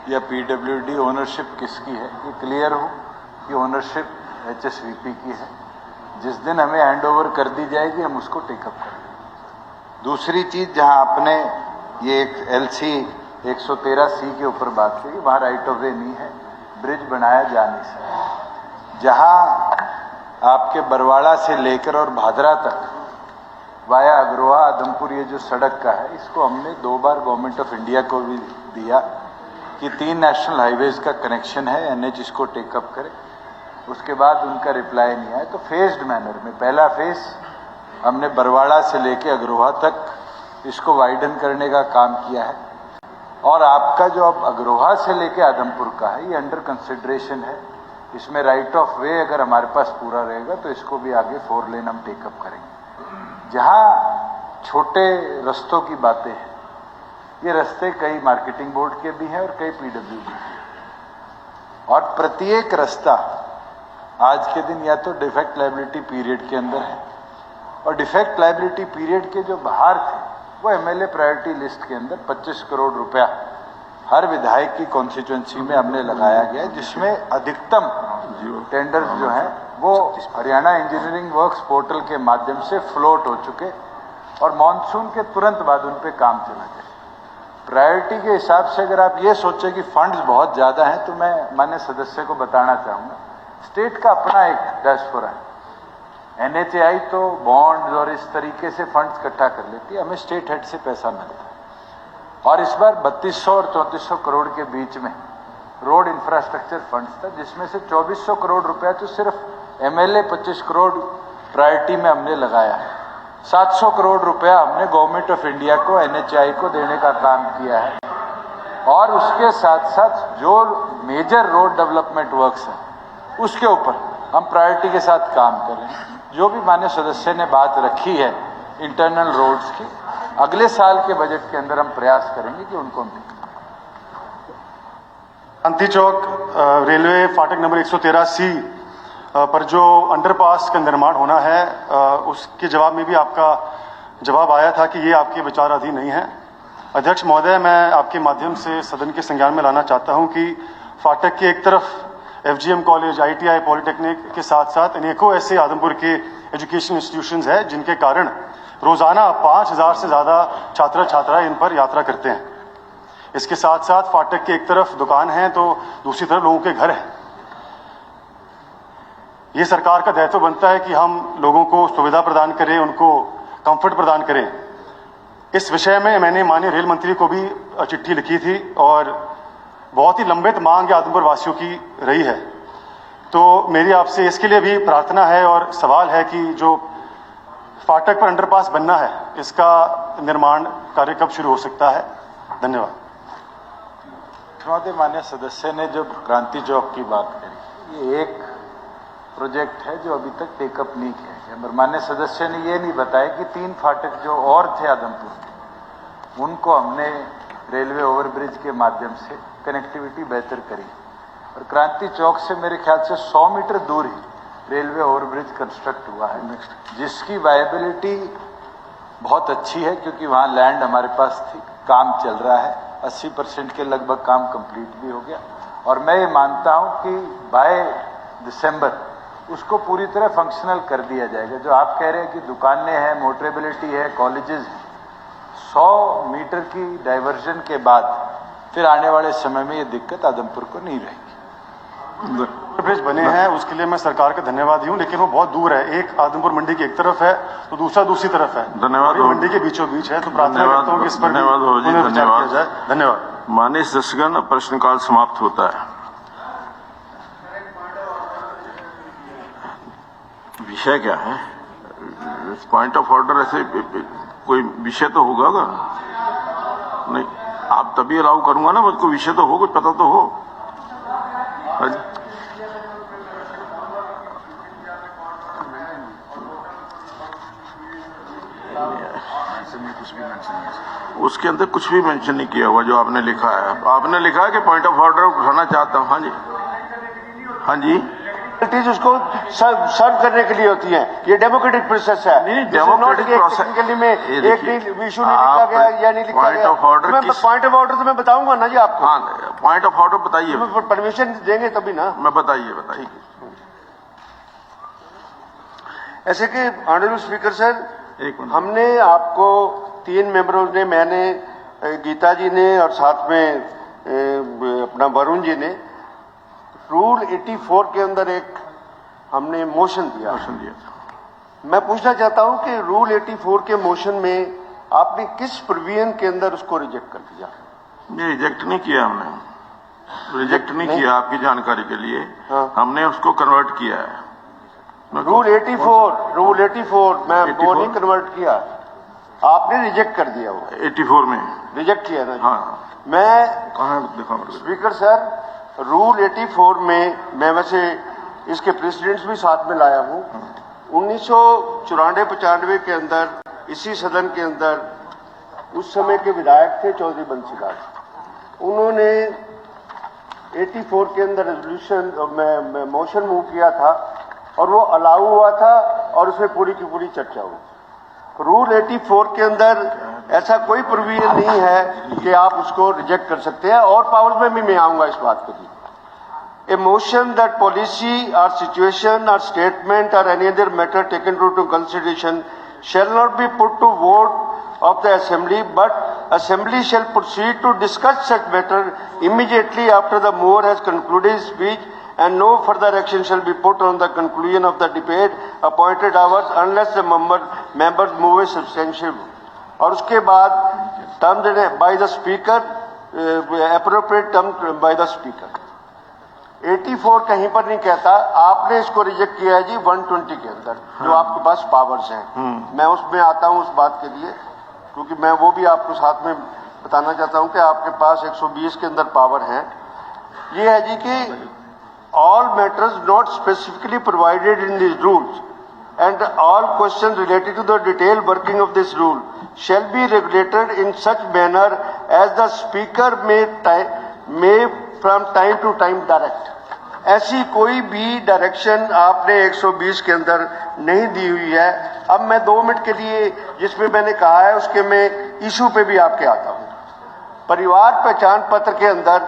या पीडब्ल्यूडी ओनरशिप किसकी है, ये क्लियर हो कि ओनरशिप एचएसवीपी की है। जिस दिन हमें हैंडओवर कर दी जाएगी हम उसको टेकअप करेंगे। दूसरी चीज, जहां आपने ये एक एलसी 113C के ऊपर बात की, वहां राइट ऑफ वे नहीं है, ब्रिज बनाया जा नहीं सकता। जहां आपके बरवाड़ा से लेकर और भादरा तक वाया अग्रोहा आदमपुर ये जो सड़क का है, इसको हमने 2 बार गवर्नमेंट ऑफ इंडिया को भी दिया कि 3 नेशनल हाईवेज का कनेक्शन है, एनएच इसको टेकअप करे। उसके बाद उनका रिप्लाई नहीं आया, तो फेज्ड मैनर में पहला फेज हमने बरवाड़ा से लेके अग्रोहा तक इसको वाइडन करने का काम किया है। और आपका जो अब अग्रोहा से लेके आदमपुर का है ये अंडर कंसिडरेशन है। इसमें राइट ऑफ वे अगर हमारे पास पूरा रहेगा तो इसको भी आगे 4 लेन हम टेकअप करेंगे। जहां छोटे रस्तों की बातें हैं, ये रास्ते कई मार्केटिंग बोर्ड के भी हैं और कई पीडब्ल्यूडी के हैं। और प्रत्येक रास्ता आज के दिन या तो डिफेक्ट लायबिलिटी पीरियड के अंदर है, और डिफेक्ट लायबिलिटी पीरियड के जो बाहर थे वो एमएलए प्रायोरिटी लिस्ट के अंदर 25 करोड़ रुपया हर विधायक की कॉन्स्टिट्यूएंसी में हमने लगाया गया है, जिसमें अधिकतम टेंडर जो है वो हरियाणा इंजीनियरिंग वर्क्स पोर्टल के माध्यम से फ्लोट हो चुके और मॉनसून के तुरंत बाद उन पे काम चला जाए। प्रायोरिटी के हिसाब से अगर आप ये सोचें कि फंड्स बहुत ज्यादा हैं, तो मैं माननीय सदस्य को बताना चाहूंगा, स्टेट का अपना एक डैशबोर्ड है। NHAI तो बॉन्ड और इस तरीके से फंड्स इकट्ठा कर लेती है, हमें स्टेट हेड से पैसा मिलता है। और इस बार 3200 और 3400 करोड़ के बीच में रोड इंफ्रास्ट्रक्चर फंड्स था, जिसमें से 2400 करोड़ रुपया तो सिर्फ MLA 25 करोड़ प्रायोरिटी में हमने लगाया है। 700 करोड़ रुपया हमने गवर्नमेंट ऑफ इंडिया को NHAI को देने का काम किया है। और उसके साथ साथ जो मेजर रोड डेवलपमेंट वर्क्स हैं उसके ऊपर हम प्रायोरिटी के साथ काम कर रहे हैं। जो भी माननीय सदस्य ने बात रखी है इंटरनल रोड्स की, अगले साल के बजट के अंदर हम प्रयास करेंगे कि उनको मिले। क्रांति चौक रेलवे फाटक नंबर 113C पर जो अंडरपास का निर्माण होना है, उसके जवाब में भी आपका जवाब आया था कि ये आपके विचाराधीन नहीं है। अध्यक्ष महोदय, मैं आपके माध्यम से सदन के संज्ञान में लाना चाहता हूं कि फाटक के एक तरफ FGM कॉलेज, ITI, पॉलिटेक्निक के साथ साथ अनेकों ऐसे आदमपुर के एजुकेशन इंस्टीट्यूशंस हैं जिनके कारण रोजाना 5000 से ज्यादा छात्र छात्राएं इन पर यात्रा करते हैं। इसके साथ साथ फाटक के एक तरफ दुकान है तो दूसरी तरफ लोगों के घर हैं। ये सरकार का दायित्व बनता है कि हम लोगों को सुविधा प्रदान करें, उनको कंफर्ट प्रदान करें। इस विषय में मैंने माननीय रेल मंत्री को भी चिट्ठी लिखी थी और बहुत ही लंबित मांग आदमपुर वासियों की रही है। तो मेरी आपसे इसके लिए भी प्रार्थना है और सवाल है कि जो फाटक पर अंडरपास बनना है, इसका निर्माण कार्य कब शुरू हो सकता है? धन्यवाद। माननीय सदस्य ने जो क्रांति चौक की बात करी, ये एक प्रोजेक्ट है जो अभी तक टेकअप नहीं किया गया। माननीय सदस्य ने ये नहीं बताया कि 3 फाटक जो और थे आदमपुर के, उनको हमने रेलवे ओवरब्रिज के माध्यम से कनेक्टिविटी बेहतर करी। और क्रांति चौक से मेरे ख्याल से 100 मीटर दूर ही रेलवे ओवरब्रिज कंस्ट्रक्ट हुआ है, जिसकी वायबिलिटी बहुत अच्छी है, क्योंकि वहाँ लैंड हमारे पास थी, काम चल रहा है, 80% के लगभग काम कंप्लीट भी हो गया। और मैं ये मानता हूँ कि बाय दिसंबर उसको पूरी तरह फंक्शनल कर दिया जाएगा। जो आप कह रहे हैं कि दुकानें हैं, मोटरेबिलिटी है, कॉलेजेस हैं, 100 मीटर की डाइवर्जन के बाद फिर आने वाले समय में ये दिक्कत आदमपुर को नहीं रहेगी। ब्रिज बने हैं उसके लिए मैं सरकार का धन्यवाद हूँ, लेकिन वो बहुत दूर है। एक आदमपुर मंडी की एक तरफ है तो दूसरा दूसरी तरफ है। धन्यवाद। मंडी के बीचों बीच है, तो प्रार्थना करता हूँ कि इस पर धन्यवाद। धन्यवाद। माननीय सदस्यगण, प्रश्नकाल समाप्त होता है। विषय क्या है? पॉइंट ऑफ ऑर्डर ऐसे कोई विषय तो होगा नहीं, आप तभी अलाउ करूंगा ना, मुझको विषय तो हो, कुछ पता तो हो। उसके अंदर कुछ भी मेंशन नहीं किया हुआ जो आपने लिखा है। आपने लिखा है कि पॉइंट ऑफ ऑर्डर उठाना चाहता हूं। हाँ जी, हाँ जी, उसको सर्व करने के लिए होती है। ये डेमोक्रेटिक प्रोसेस है। नहीं, डेमोक्रेटिक प्रोसेस में एक इशू नहीं लिखा गया या नहीं लिखा गया। पॉइंट ऑफ ऑर्डर तो मैं बताऊंगा ना जी आपको। हाँ, पॉइंट ऑफ ऑर्डर बताइए। परमिशन देंगे तभी ना। मैं बताइए। ऐसे कि ऑनरेबल स्पीकर सर, हमने आपको 3 मेंबरों ने, मैंने, गीता जी ने और साथ में अपना वरुण जी ने रूल 84 के अंदर एक हमने मोशन दिया था। मैं पूछना चाहता हूं कि रूल 84 के मोशन में आपने किस प्रोविजन के अंदर उसको रिजेक्ट कर दिया? ये रिजेक्ट नहीं किया हमने, रिजेक्ट नहीं किया। आपकी जानकारी के लिए हमने उसको कन्वर्ट किया है। रूल 84 मैं वो नहीं कन्वर्ट किया, आपने रिजेक्ट कर दिया। वो 84 में रिजेक्ट किया ना? हाँ। मैं कहाँ देखा स्पीकर सर, रूल 84 में मैं वैसे इसके प्रेसिडेंट्स भी साथ में लाया हूं। 1994-95 के अंदर इसी सदन के अंदर उस समय के विधायक थे चौधरी बंसीलाल, उन्होंने 84 के अंदर रेजोल्यूशन में मोशन मूव किया था और वो अलाउ हुआ था और उसमें पूरी की पूरी चर्चा हुई। रूल 84 के अंदर ऐसा कोई प्रोविजन नहीं है कि आप उसको रिजेक्ट कर सकते हैं, और पावर्स में भी मैं आऊंगा इस बात के लिए। A motion that policy or situation or statement or any other matter taken into consideration shall not be put to vote of the assembly, but assembly shall proceed to discuss such matter immediately after the mover has concluded his speech, and no further action shall be put on the conclusion of the debate appointed hours unless the members move a substantial. और उसके बाद termed by the speaker, appropriate term by the speaker. 84 कहीं पर नहीं कहता, आपने इसको reject किया है जी 120 के अंदर, जो आपके पास पावर्स हैं। मैं उसमें आता हूं उस बात के लिए, क्योंकि मैं वो भी आपको साथ में बताना चाहता हूं कि आपके पास 120 के अंदर पावर है। ये है जी कि all matters not specifically provided in this rules and all question related to the detail working of this rule shall be regulated in such manner as the speaker may from time to time direct. ऐसी कोई भी direction आपने 120 के अंदर नहीं दी हुई है। अब मैं 2 मिनट के लिए जिसमें मैंने कहा है उसके मैं इशू पे भी आपके आता हूं। परिवार पहचान पत्र के अंदर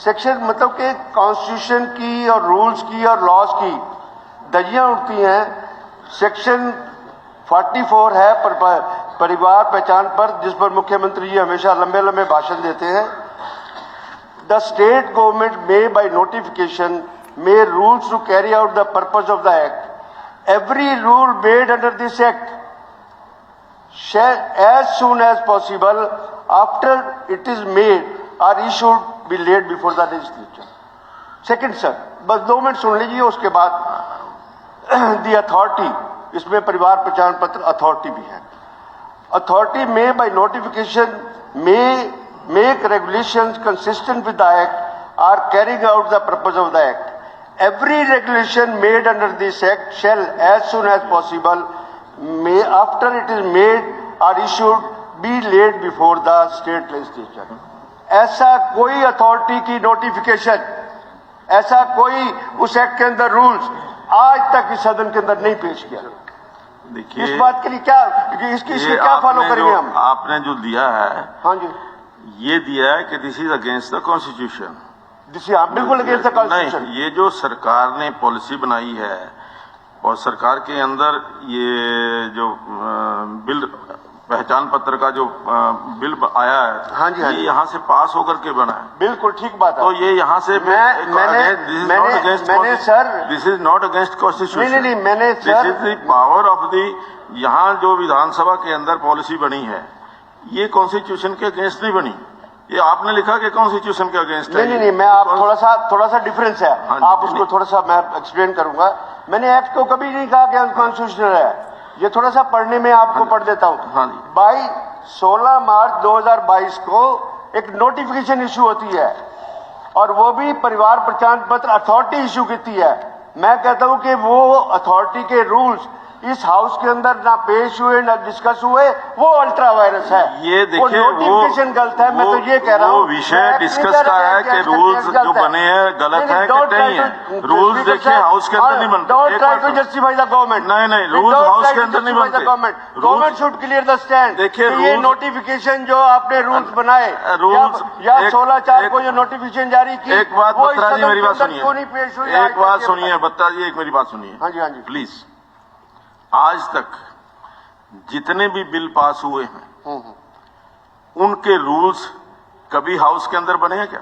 सेक्शन मतलब कि कॉन्स्टिट्यूशन की और रूल्स की और लॉज की धज्जियां उड़ती हैं। सेक्शन 44 है परिवार पहचान पर, जिस पर मुख्यमंत्री जी हमेशा लंबे लंबे भाषण देते हैं। The state government may by notification may rules to carry out the purpose of the act. Every rule made under this act shall as soon as possible after it is made or issued be laid before the legislature. Second sir, बस 2 minute सुन लीजिए, उसके बाद the authority, इसमें परिवार पहचान पत्र authority भी है। Authority may by notification may make regulations consistent with the act or carrying out the purpose of the act. Every regulation made under this act shall as soon as possible may after it is made or issued be laid before the state legislature. ऐसा कोई authority की notification, ऐसा कोई उस act के अंदर rules आज तक इस सदन के अंदर नहीं पेश किया। देखिए, इस बात के लिए क्या इसकी क्या फॉलो करेंगे हम? आपने जो दिया है, हाँ जी, ये दिया है कि this is against the constitution. बिल्कुल अगेंस्ट द कॉन्स्टिट्यूशन। नहीं, ये जो सरकार ने पॉलिसी बनाई है और सरकार के अंदर ये जो बिल पहचान पत्र का जो बिल आया है, हाँ जी, हाँ ये जी, यहाँ से पास होकर के बना है। बिल्कुल ठीक बात है। तो ये यहाँ से मैंने sir, this is not against constitution. नहीं, मैंने this is the power of the, यहाँ जो विधानसभा के अंदर पॉलिसी बनी है ये कॉन्स्टिट्यूशन के अगेंस्ट नहीं बनी। ये आपने लिखा कि कॉन्स्टिट्यूशन के अगेंस्ट है। नहीं, मैं आप थोड़ा सा डिफरेंस है, आप उसको थोड़ा सा मैं एक्सप्लेन करूंगा। मैंने एक्ट को कभी नहीं कहा कि अनकॉन्स्टिट्यूशनल है, ये थोड़ा सा पढ़ने में आपको पढ़ देता हूं। बाई 16 मार्च 2022 को एक नोटिफिकेशन इशू होती है, और वो भी परिवार पहचान पत्र अथॉरिटी इशू करती है। मैं कहता हूं कि वो अथॉरिटी के रूल्स इस हाउस के अंदर ना पेश हुए ना डिस्कस हुए, वो अल्ट्रा वायरस है। ये देखिए, वो नोटिफिकेशन गलत है। मैं तो ये कह रहा हूँ, वो विषय डिस्कस का है कि रूल्स जो बने हैं गलत है कि नहीं है। रूल्स देखिए हाउस के अंदर नहीं बनते। Don't try to justify the government. नहीं, रूल्स हाउस के अंदर नहीं बनते। Government should clear the stand. देखिए, ये नोटिफिकेशन जो आपने रूल्स बनाए, रूल्स या 16/4 को जो नोटिफिकेशन जारी की, एक बात बत्रा जी मेरी बात सुनिए, एक बात सुनिए बत्रा जी, एक मेरी बात सुनिए। हाँ जी, हाँ जी, प्लीज। आज तक जितने भी बिल पास हुए हैं उनके रूल्स कभी हाउस के अंदर बने हैं क्या?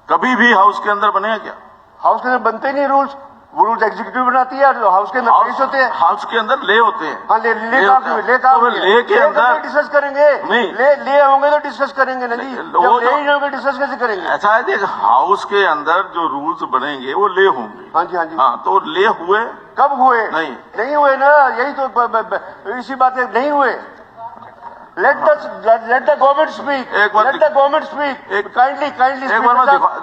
कभी भी हाउस के अंदर बने हैं क्या? हाउस के अंदर बनते नहीं रूल्स। वो रूल्स एग्जीक्यूटिव बनाती है, हाउस के अंदर पेश होते हैं। हाउस के अंदर ले होते हैं। हाँ, ले के अंदर डिस्कस करेंगे। नहीं, ले होंगे तो डिस्कस करेंगे ना जी। होंगे डिस्कस कैसे करेंगे? ऐसा है, देख, हाउस के अंदर जो रूल्स बनेंगे वो ले होंगे। हाँ जी, हाँ जी। हाँ, तो ले हुए कब हुए? नहीं हुए ना, यही तो इसी बात है, नहीं हुए। Let the government speak. Let the government speak. Kindly speak. एक बार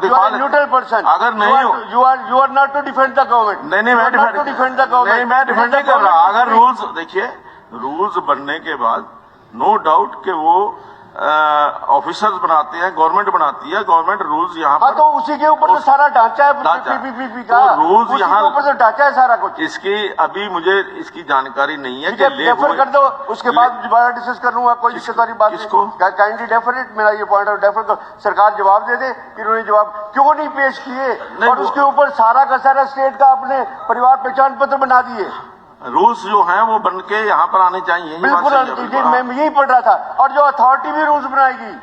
You are a neutral person. अगर नहीं you are not to defend the government. नहीं, मैं डिफेंड नहीं कर रहा। अगर रूल्स देखिए, रूल्स बनने के बाद नो डाउट कि वो ऑफिसर्स बनाते हैं, गवर्नमेंट बनाती है, गवर्नमेंट रूल्स यहाँ हाँ, पर तो उसी के ऊपर तो सारा ढांचा है पीपीपी का, तो रूल्स उसी यहाँ के ऊपर तो ढांचा है सारा कुछ। इसकी अभी मुझे इसकी जानकारी नहीं है कि डेफर कर दो, उसके बाद दोबारा डिस्कस कर लूंगा, कोई दिक्कत वाली बात किसको? नहीं। काइंडली डेफर इट, मेरा ये पॉइंट ऑफ डेफर कर, सरकार जवाब दे दे कि इन्होंने जवाब क्यों नहीं पेश किए, और उसके ऊपर सारा का सारा स्टेट का अपने परिवार पहचान पत्र बना दिए। रूल्स जो हैं वो बन के यहाँ पर आने चाहिए। बिल्कुल, मैं यही पढ़ रहा था। और जो अथॉरिटी भी रूल्स बनाएगी,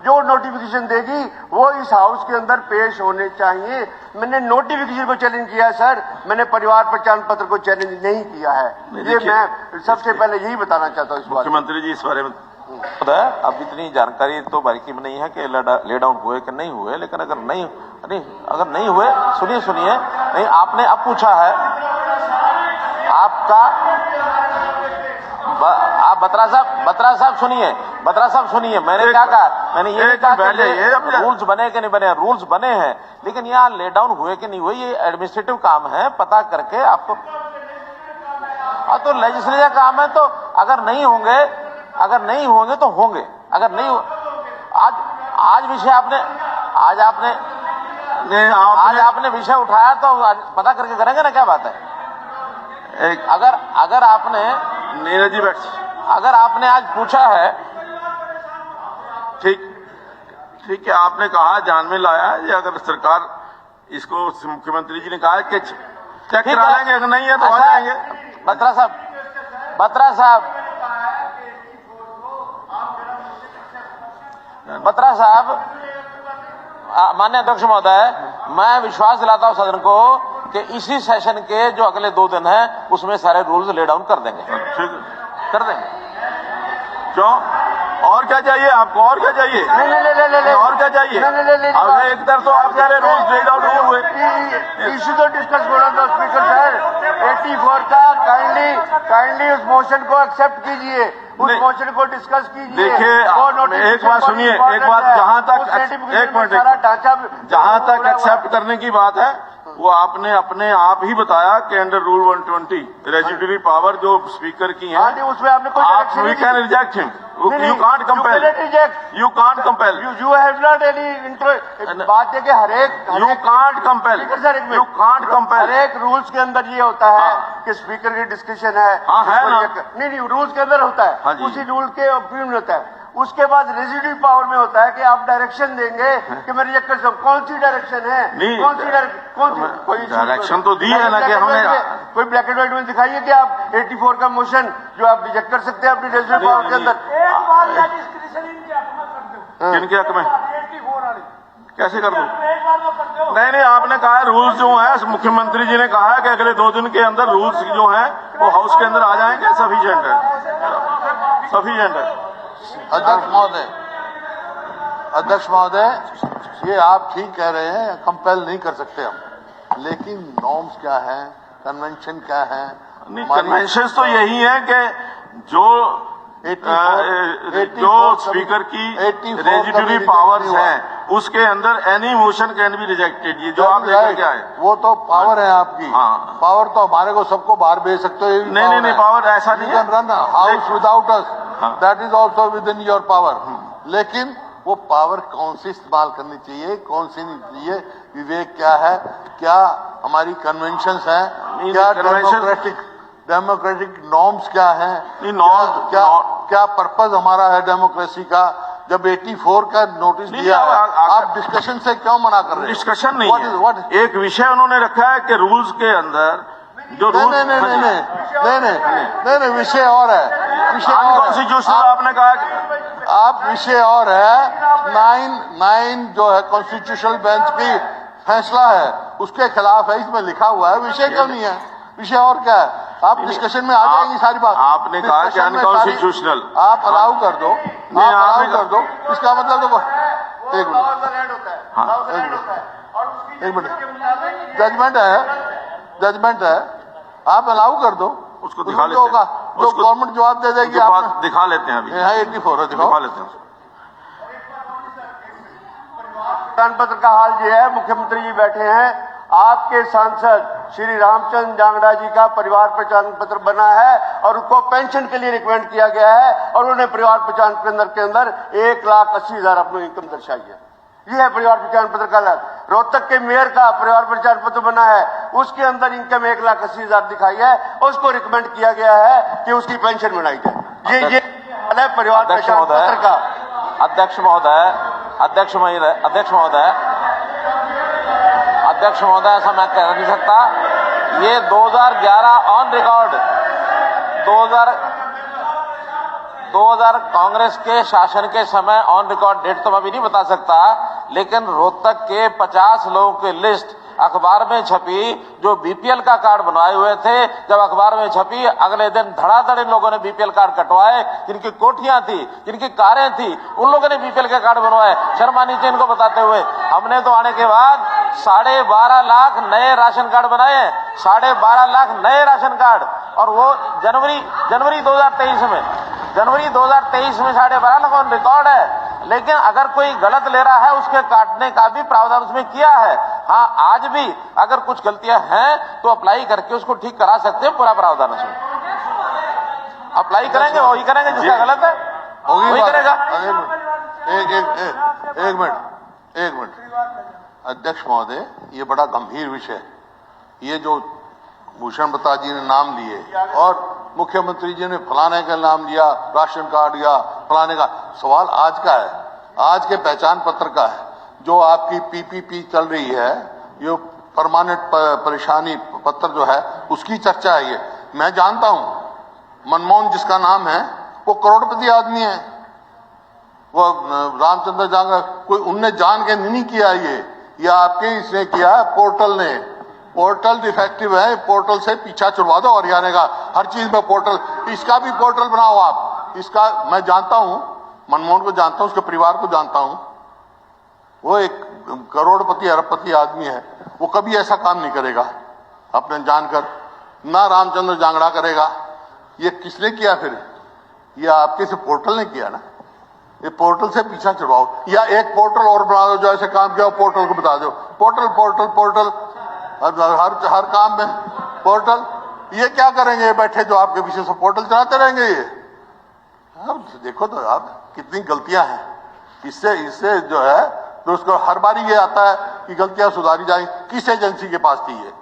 जो नोटिफिकेशन देगी, वो इस हाउस के अंदर पेश होने चाहिए। मैंने नोटिफिकेशन को चैलेंज किया है सर, मैंने परिवार पहचान पत्र को चैलेंज नहीं किया है। ये मैं सबसे पहले यही बताना चाहता हूँ। मुख्यमंत्री जी इस बारे में अब इतनी जानकारी तो बारीकी में नहीं है कि ले डाउन हुए कि नहीं हुए, लेकिन अगर नहीं हुए, सुनिए नहीं, आपने अब पूछा है आपका आप बत्रा साहब सुनिए, मैंने क्या कहा, मैंने ये कहा कि रूल्स बने कि नहीं बने, रूल्स बने हैं, लेकिन यहाँ ले डाउन हुए कि नहीं हुए ये एडमिनिस्ट्रेटिव काम है, पता करके आपको, तो लेजिस्लेटिव काम है, तो अगर नहीं होंगे तो होंगे, अगर नहीं आज विषय आपने विषय उठाया तो पता करके करेंगे ना, क्या बात है। अगर आपने नीरज जी अगर आपने आज पूछा है, ठीक है, आपने कहा जान में लाया है, अगर सरकार इसको मुख्यमंत्री जी ने कहा कि चेक करा लेंगे, अगर नहीं है तो आ जाएंगे। बत्रा साहब, माननीय अध्यक्ष महोदय, मैं विश्वास दिलाता हूं सदन को कि इसी सेशन के जो अगले 2 दिन हैं उसमें सारे रूल्स ले डाउन कर देंगे। कर देंगे। क्यों? और क्या चाहिए आपको? और क्या चाहिए? नहीं, और क्या चाहिए? अब एक तरफ तो आप कह रहे रूल्स ले डाउन नहीं हुए, इश्यू तो डिस्कस होना था स्पीकर सर। 84 का काइंडली उस मोशन को एक्सेप्ट कीजिए, उस मोशन को डिस्कस कीजिए। देखिए, एक बात सुनिए, एक बात, जहां तक एक्सेप्ट करने की बात है, वो आपने अपने आप ही बताया कि अंडर रूल 120 रेजिडरी पावर जो स्पीकर की है, उसमें आपने कोई we can reject him, you can't compel, you can't compel, you have not any बात है कि हर एक you can't compel, you can't compel. हर एक रूल्स के अंदर ये होता है कि स्पीकर की डिस्कशन है, नहीं रूल्स के अंदर होता है, उसी रूल के ऑप्शन होता है। उसके बाद रेजिड्यू पावर में होता है कि आप डायरेक्शन देंगे कि मैं रिजेक्ट कर सकूं। कौन सी डायरेक्शन है? कोई डायरेक्शन तो दी है ना कि हमें कोई ब्लैक एंड व्हाइट में दिखाइए कि आप 84 का मोशन जो आप रिजेक्ट कर सकते हैं अपनी रेजिड्यू पावर के अंदर। किनके हक में? कैसे कर दूं? नहीं, आपने कहा रूल्स जो है, मुख्यमंत्री जी ने कहा है कि अगले 2 दिन के अंदर रूल्स जो हैं वो हाउस के अंदर आ जाएंगे, सफिशिएंट है। अध्यक्ष महोदय, ये आप ठीक कह रहे हैं, कंपेल नहीं कर सकते हम, लेकिन नॉर्म्स क्या है, कन्वेंशन क्या है? कन्वेंशन तो यही है कि जो स्पीकर की रेजिडरी पावर्स हैं उसके अंदर any motion can be rejected. ये जो आप लेकर के आए वो तो पावर है आपकी। पावर तो हमारे को सबको बाहर भेज सकते हो। नहीं, पावर ऐसा नहीं है। Run house without us, that is also with in your power. लेकिन वो पावर कौन सी इस्तेमाल करनी चाहिए, कौन सी नहीं चाहिए, विवेक क्या है, क्या हमारी कन्वेंशंस हैं, क्या डेमोक्रेटिक नॉर्म्स क्या है, क्या पर्पज हमारा है डेमोक्रेसी का। जब 84 का नोटिस दिया है, आप डिस्कशन से क्यों मना कर रहे हैं? डिस्कशन नहीं है, एक विषय उन्होंने रखा है कि रूल्स के अंदर जो नहीं, विषय और है, विषय कॉन्स्टिट्यूशनल आपने कहा आप विषय और है। 9 जो है कॉन्स्टिट्यूशनल बेंच की फैसला है, उसके खिलाफ है, इसमें लिखा हुआ है। विषय क्यों नहीं है? विषय और क्या है? आप डिस्कशन में आ जाएंगी सारी बात। आपने कहा कि अनकॉन्स्टिट्यूशनल, आप अलाउ कर दो, इसका मतलब देखो, एक मिनट, जजमेंट है, आप अलाउ कर दो, उसको दिखा लेते हैं, जो गवर्नमेंट जवाब दे देगी, आप दिखा लेते हैं। अभी 84 दिखा लेते हैं। पत्र का हाल ये है, मुख्यमंत्री जी बैठे हैं, आपके सांसद श्री रामचंद्र जांगड़ा जी का परिवार पहचान पत्र बना है और उनको पेंशन के लिए रिकमेंड किया गया है और उन्हें परिवार पहचान पत्र के अंदर 1,80,000 अपनी इनकम दर्शाई है। यह है परिवार पहचान पत्र का लाभ। रोहतक के मेयर का परिवार पहचान पत्र बना है, उसके अंदर इनकम 1,80,000 दिखाई है, उसको रिकमेंड किया गया है कि उसकी पेंशन बनाई जाए। ये हाल है परिवार पहचान पत्र का। अध्यक्ष महोदय ऐसा मैं कह नहीं सकता। ये 2011 ऑन रिकॉर्ड 2000 कांग्रेस के शासन के समय ऑन रिकॉर्ड डेट तो मैं भी नहीं बता सकता, लेकिन रोहतक के 50 लोगों की लिस्ट अखबार में छपी जो बीपीएल का कार्ड बनवाए हुए थे। जब अखबार में छपी अगले दिन धड़ाधड़ इन लोगों ने बीपीएल कार्ड कटवाए, जिनकी कोठियां थी, जिनकी कारें थी, उन लोगों ने बीपीएल के कार्ड बनवाए। शर्मा नीचे इनको बताते हुए हमने तो आने के बाद 12.5 लाख नए राशन कार्ड बनाए, 12.5 लाख नए राशन कार्ड, और वो जनवरी 2023 में 12.5 लाख ऑन रिकॉर्ड है। लेकिन अगर कोई गलत ले रहा है उसके काटने का भी प्रावधान उसमें किया है। हाँ, आज भी अगर कुछ गलतियां हैं तो अप्लाई करके उसको ठीक करा सकते हैं। पूरा प्रावधान उसमें अप्लाई करेंगे, वही करेंगे जिसका गलत है वही करेगा। एक मिनट अध्यक्ष महोदय, ये बड़ा गंभीर विषय है। ये जो भूषण बत्ता जी ने नाम लिए और मुख्यमंत्री जी ने फलाने का नाम लिया, राशन कार्ड या फलाने का, सवाल आज का है, आज के पहचान पत्र का है। जो आपकी पीपीपी चल रही है, ये परमानेंट परेशानी पत्र जो है, उसकी चर्चा है। ये मैं जानता हूं, मनमोहन जिसका नाम है वो करोड़पति आदमी है, वो रामचंद्र जांगड़ा, कोई उनने जान के नहीं किया। ये आपके इसने किया है, पोर्टल ने। पोर्टल डिफेक्टिव है, पोर्टल से पीछा छुड़वा दो हरियाणा का, हर चीज में पोर्टल, इसका भी पोर्टल बनाओ आप। इसका मैं जानता हूं, मनमोहन को जानता हूं, उसके परिवार को जानता हूं, वो एक करोड़पति अरबपति आदमी है, वो कभी ऐसा काम नहीं करेगा अपने जानकर, ना रामचंद्र जांगड़ा करेगा। ये किसने किया फिर? ये आपके से पोर्टल ने किया ना। ये पोर्टल से पीछा छुड़वाओ, या एक पोर्टल और बना दो जो ऐसे काम किया, पोर्टल को बता दो, पोर्टल हर काम में पोर्टल। ये क्या करेंगे बैठे जो आपके पीछे से पोर्टल चलाते रहेंगे? ये अब देखो तो आप कितनी गलतियां हैं। इससे जो है तो उसको हर बारी ये आता है कि गलतियां सुधारी जाए। किस एजेंसी के पास थी ये?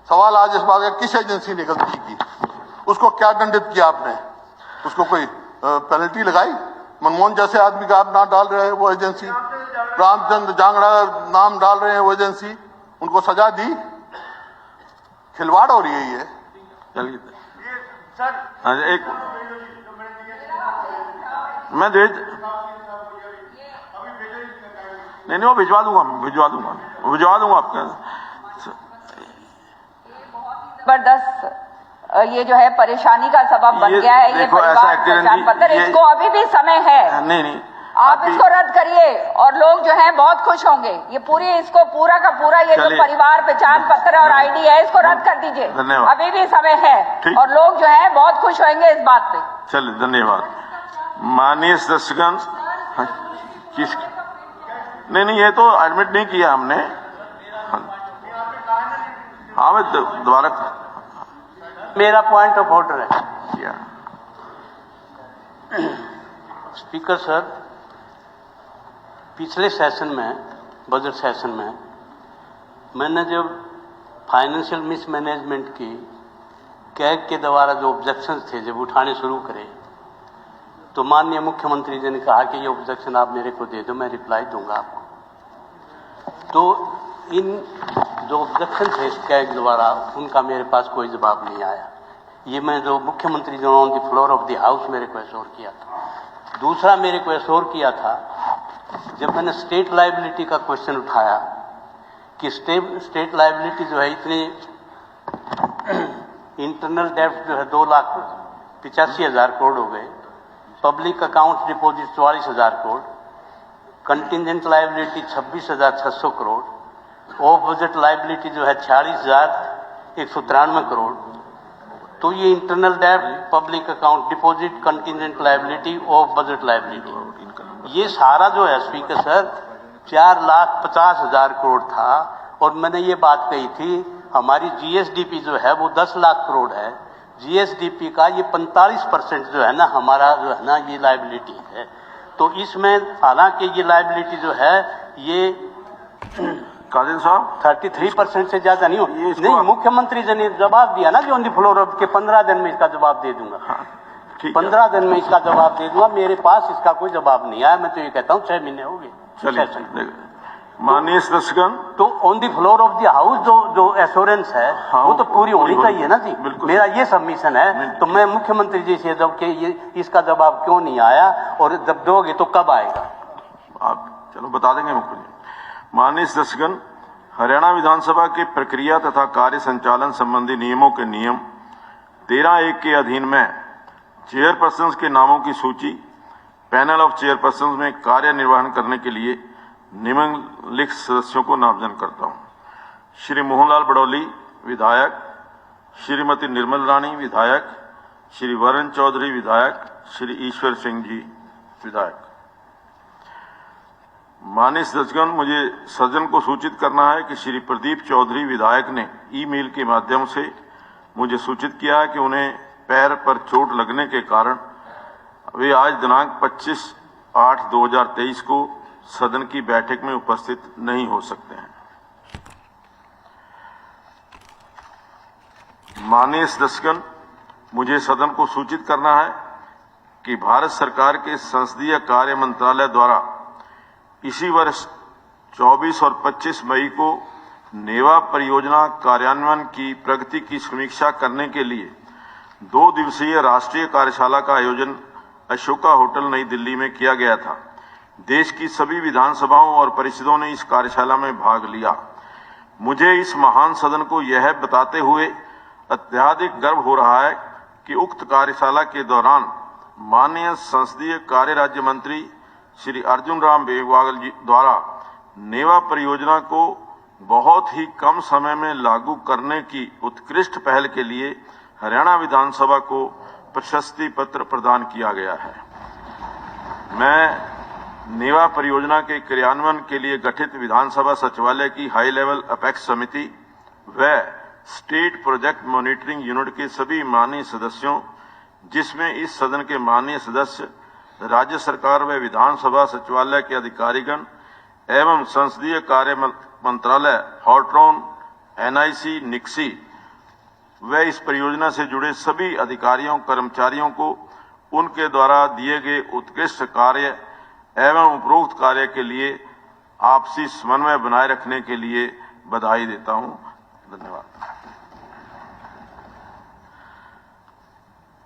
सवाल आज इस बात का, किस एजेंसी ने गलती की? उसको क्या दंडित किया आपने? उसको कोई पेनल्टी लगाई? मनमोहन जैसे आदमी का आप नाम डाल रहे हैं वो एजेंसी, रामचंद्र जांगड़ा नाम डाल रहे हैं वो एजेंसी, उनको सजा दी? खिलवाड़ हो रही है ये। चलिए एक मैं नहीं वो भिजवा दूंगा आपके। जबरदस्त ये जो है परेशानी का सबब बन गया है ये परिवार पहचान पत्र। इसको अभी भी समय है, नहीं आप इसको रद्द करिए और लोग जो हैं बहुत खुश होंगे। ये इसको पूरा का पूरा ये जो परिवार पहचान पत्र और आईडी है इसको रद्द कर दीजिए, अभी भी समय है और लोग जो हैं बहुत खुश होंगे इस बात पे। चलिए धन्यवाद। माननीय सदस्यगण, किस नहीं ये तो एडमिट नहीं किया हमने। हाँ मैं दोबारा, मेरा पॉइंट ऑफ ऑर्डर है। स्पीकर सर, पिछले सेशन में, बजट सेशन में, मैंने जब फाइनेंशियल मिसमैनेजमेंट की कैग के द्वारा जो ऑब्जेक्शंस थे जब उठाने शुरू करे, तो माननीय मुख्यमंत्री जी ने कहा कि ये ऑब्जेक्शन आप मेरे को दे दो, मैं रिप्लाई दूंगा आपको। तो इन जो ऑब्जेक्शन थे इस कैग द्वारा, उनका मेरे पास कोई जवाब नहीं आया। ये मैं जो मुख्यमंत्री जी ने on the floor of the house मेरे को एश्योर किया था। दूसरा मेरे को एश्योर किया था जब मैंने स्टेट लायबिलिटी का क्वेश्चन उठाया कि स्टेट लायबिलिटी जो है इतनी, इंटरनल डेब्ट जो है 2,85,000 करोड़ हो गए, public account deposit 44,000 crore, contingent liability 26,600 crore, of budget liability जो है 46,193 करोड़। तो ये इंटरनल डेब्ट, public account deposit, contingent liability, of budget liability, ये सारा जो है स्पीकर सर 4,50,000 करोड़ था और मैंने ये बात कही थी, हमारी जीएसडीपी जो है वो 10 लाख करोड़ है, जीएसडीपी का ये 45% जो है ना हमारा जो है ना ये लायबिलिटी है। तो इसमें हालांकि ये लायबिलिटी जो है ये काजिल साहब 33% से ज्यादा नहीं हो। नहीं, मुख्यमंत्री जी ने जवाब दिया ना कि ऑन द फ्लोर ऑफ के 15 दिन में इसका जवाब दे दूंगा। 15 दिन में इसका जवाब दे दूंगा। मेरे पास इसका कोई जवाब नहीं आया। मैं तो ये कहता हूँ 6 महीने हो गए। माननीय सदस्यगण, तो on the floor of the house जो एश्योरेंस है वो तो पूरी होनी चाहिए ना जी। मेरा ये सबमिशन है। तो मैं मुख्यमंत्री जी से जब कि ये इसका जवाब क्यों नहीं आया और जब दोगे तो कब आएगा? आप चलो बता देंगे मुख्यमंत्री। माननीय सदस्यगण, हरियाणा विधानसभा के प्रक्रिया तथा कार्य संचालन संबंधी नियमों के नियम 13(1) के अधीन में चेयरपर्सन के नामों की सूची पैनल ऑफ चेयरपर्सन में कार्य निर्वहन करने के लिए निम्नलिखित सदस्यों को नामजद करता हूं। श्री मोहनलाल बड़ौली विधायक, श्रीमती निर्मल रानी विधायक, श्री वरुण चौधरी विधायक, श्री ईश्वर सिंह जी विधायक। माननीय सदस्यगण, मुझे सदन को सूचित करना है कि श्री प्रदीप चौधरी विधायक ने ईमेल के माध्यम से मुझे सूचित किया है कि उन्हें पैर पर चोट लगने के कारण वे आज दिनांक 25/8/2023 को सदन की बैठक में उपस्थित नहीं हो सकते हैं। माननीय सदस्यगण, मुझे सदन को सूचित करना है कि भारत सरकार के संसदीय कार्य मंत्रालय द्वारा इसी वर्ष 24 और 25 मई को नेवा परियोजना कार्यान्वयन की प्रगति की समीक्षा करने के लिए 2 दिवसीय राष्ट्रीय कार्यशाला का आयोजन अशोका होटल नई दिल्ली में किया गया था। देश की सभी विधानसभाओं और परिषदों ने इस कार्यशाला में भाग लिया। मुझे इस महान सदन को यह बताते हुए अत्यधिक गर्व हो रहा है कि उक्त कार्यशाला के दौरान माननीय संसदीय कार्य राज्य मंत्री श्री अर्जुन राम मेघवाल जी द्वारा नेवा परियोजना को बहुत ही कम समय में लागू करने की उत्कृष्ट पहल के लिए हरियाणा विधानसभा को प्रशस्ति पत्र प्रदान किया गया है। मैं नेवा परियोजना के क्रियान्वयन के लिए गठित विधानसभा सचिवालय की हाई लेवल अपेक्स समिति व स्टेट प्रोजेक्ट मॉनिटरिंग यूनिट के सभी माननीय सदस्यों, जिसमें इस सदन के माननीय सदस्य, राज्य सरकार व विधानसभा सचिवालय के अधिकारीगण एवं संसदीय कार्य मंत्रालय, हॉर्ट्रॉन, एनआईसी, निक्सी व इस परियोजना से जुड़े सभी अधिकारियों कर्मचारियों को उनके द्वारा दिए गए उत्कृष्ट कार्य एवं उपरोक्त कार्य के लिए आपसी समन्वय बनाए रखने के लिए बधाई देता हूं। धन्यवाद।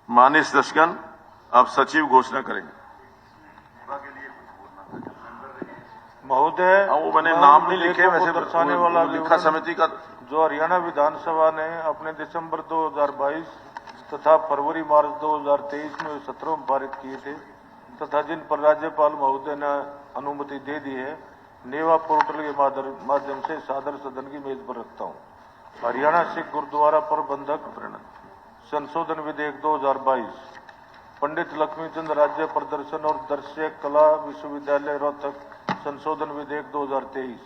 माननीय सदस्यगण, अब सचिव घोषणा करेंगे। महोदय, वो मैंने नाम नहीं लिखे, वैसे दर्शाने वाला लिखा समिति का जो हरियाणा विधानसभा ने अपने दिसंबर 2022 तथा फरवरी मार्च 2023 में सत्रों में पारित किए थे तथा जिन पर राज्यपाल महोदय ने अनुमति दे दी है, नेवा पोर्टल के माध्यम से सादर सदन की मेज पर रखता हूँ। हरियाणा सिख गुरुद्वारा प्रबंधक संशोधन विधेयक 2022, पंडित लक्ष्मीचंद राज्य प्रदर्शन और दृश्य कला विश्वविद्यालय रोहतक संशोधन विधेयक 2023,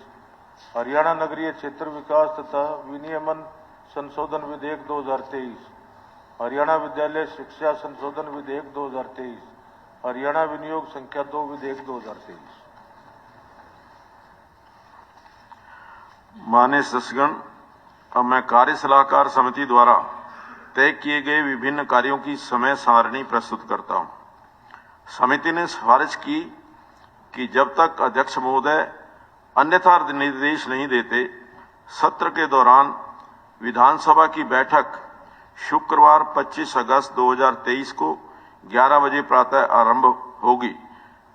हरियाणा नगरीय क्षेत्र विकास तथा विनियमन संशोधन विधेयक 2023, हरियाणा विद्यालय शिक्षा संशोधन विधेयक 2023, हरियाणा विनियोग संख्या 2 विधेयक 2023। माननीय सदस्यगण, अब मैं कार्य सलाहकार समिति द्वारा तय किए गए विभिन्न कार्यों की समय सारणी प्रस्तुत करता हूं। समिति ने सिफारिश की कि जब तक अध्यक्ष महोदय अन्यथा निर्देश नहीं देते, सत्र के दौरान विधानसभा की बैठक शुक्रवार 25 अगस्त 2023 को 11 बजे प्रातः आरंभ होगी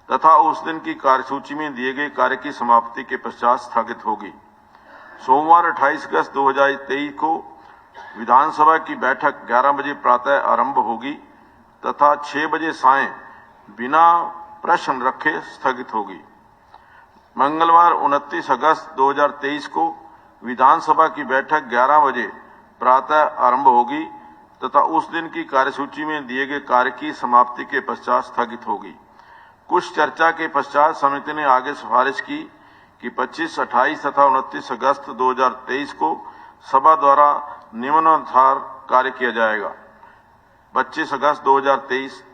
तथा उस दिन की कार्यसूची में दिए गए कार्य की समाप्ति के पश्चात स्थगित होगी। सोमवार 28 अगस्त 2023 को विधानसभा की बैठक 11 बजे प्रातः आरंभ होगी तथा 6 बजे सायं बिना प्रश्न रखे स्थगित होगी। मंगलवार 29 अगस्त 2023 को विधानसभा की बैठक 11 बजे प्रातः आरंभ होगी तथा उस दिन की कार्यसूची में दिए गए कार्य की समाप्ति के पश्चात स्थगित होगी। कुछ चर्चा के पश्चात समिति ने आगे सिफारिश की कि 25, 28 तथा 29 अगस्त 2023 को सभा द्वारा निम्नानुसार कार्य किया जाएगा। 25 अगस्त 2023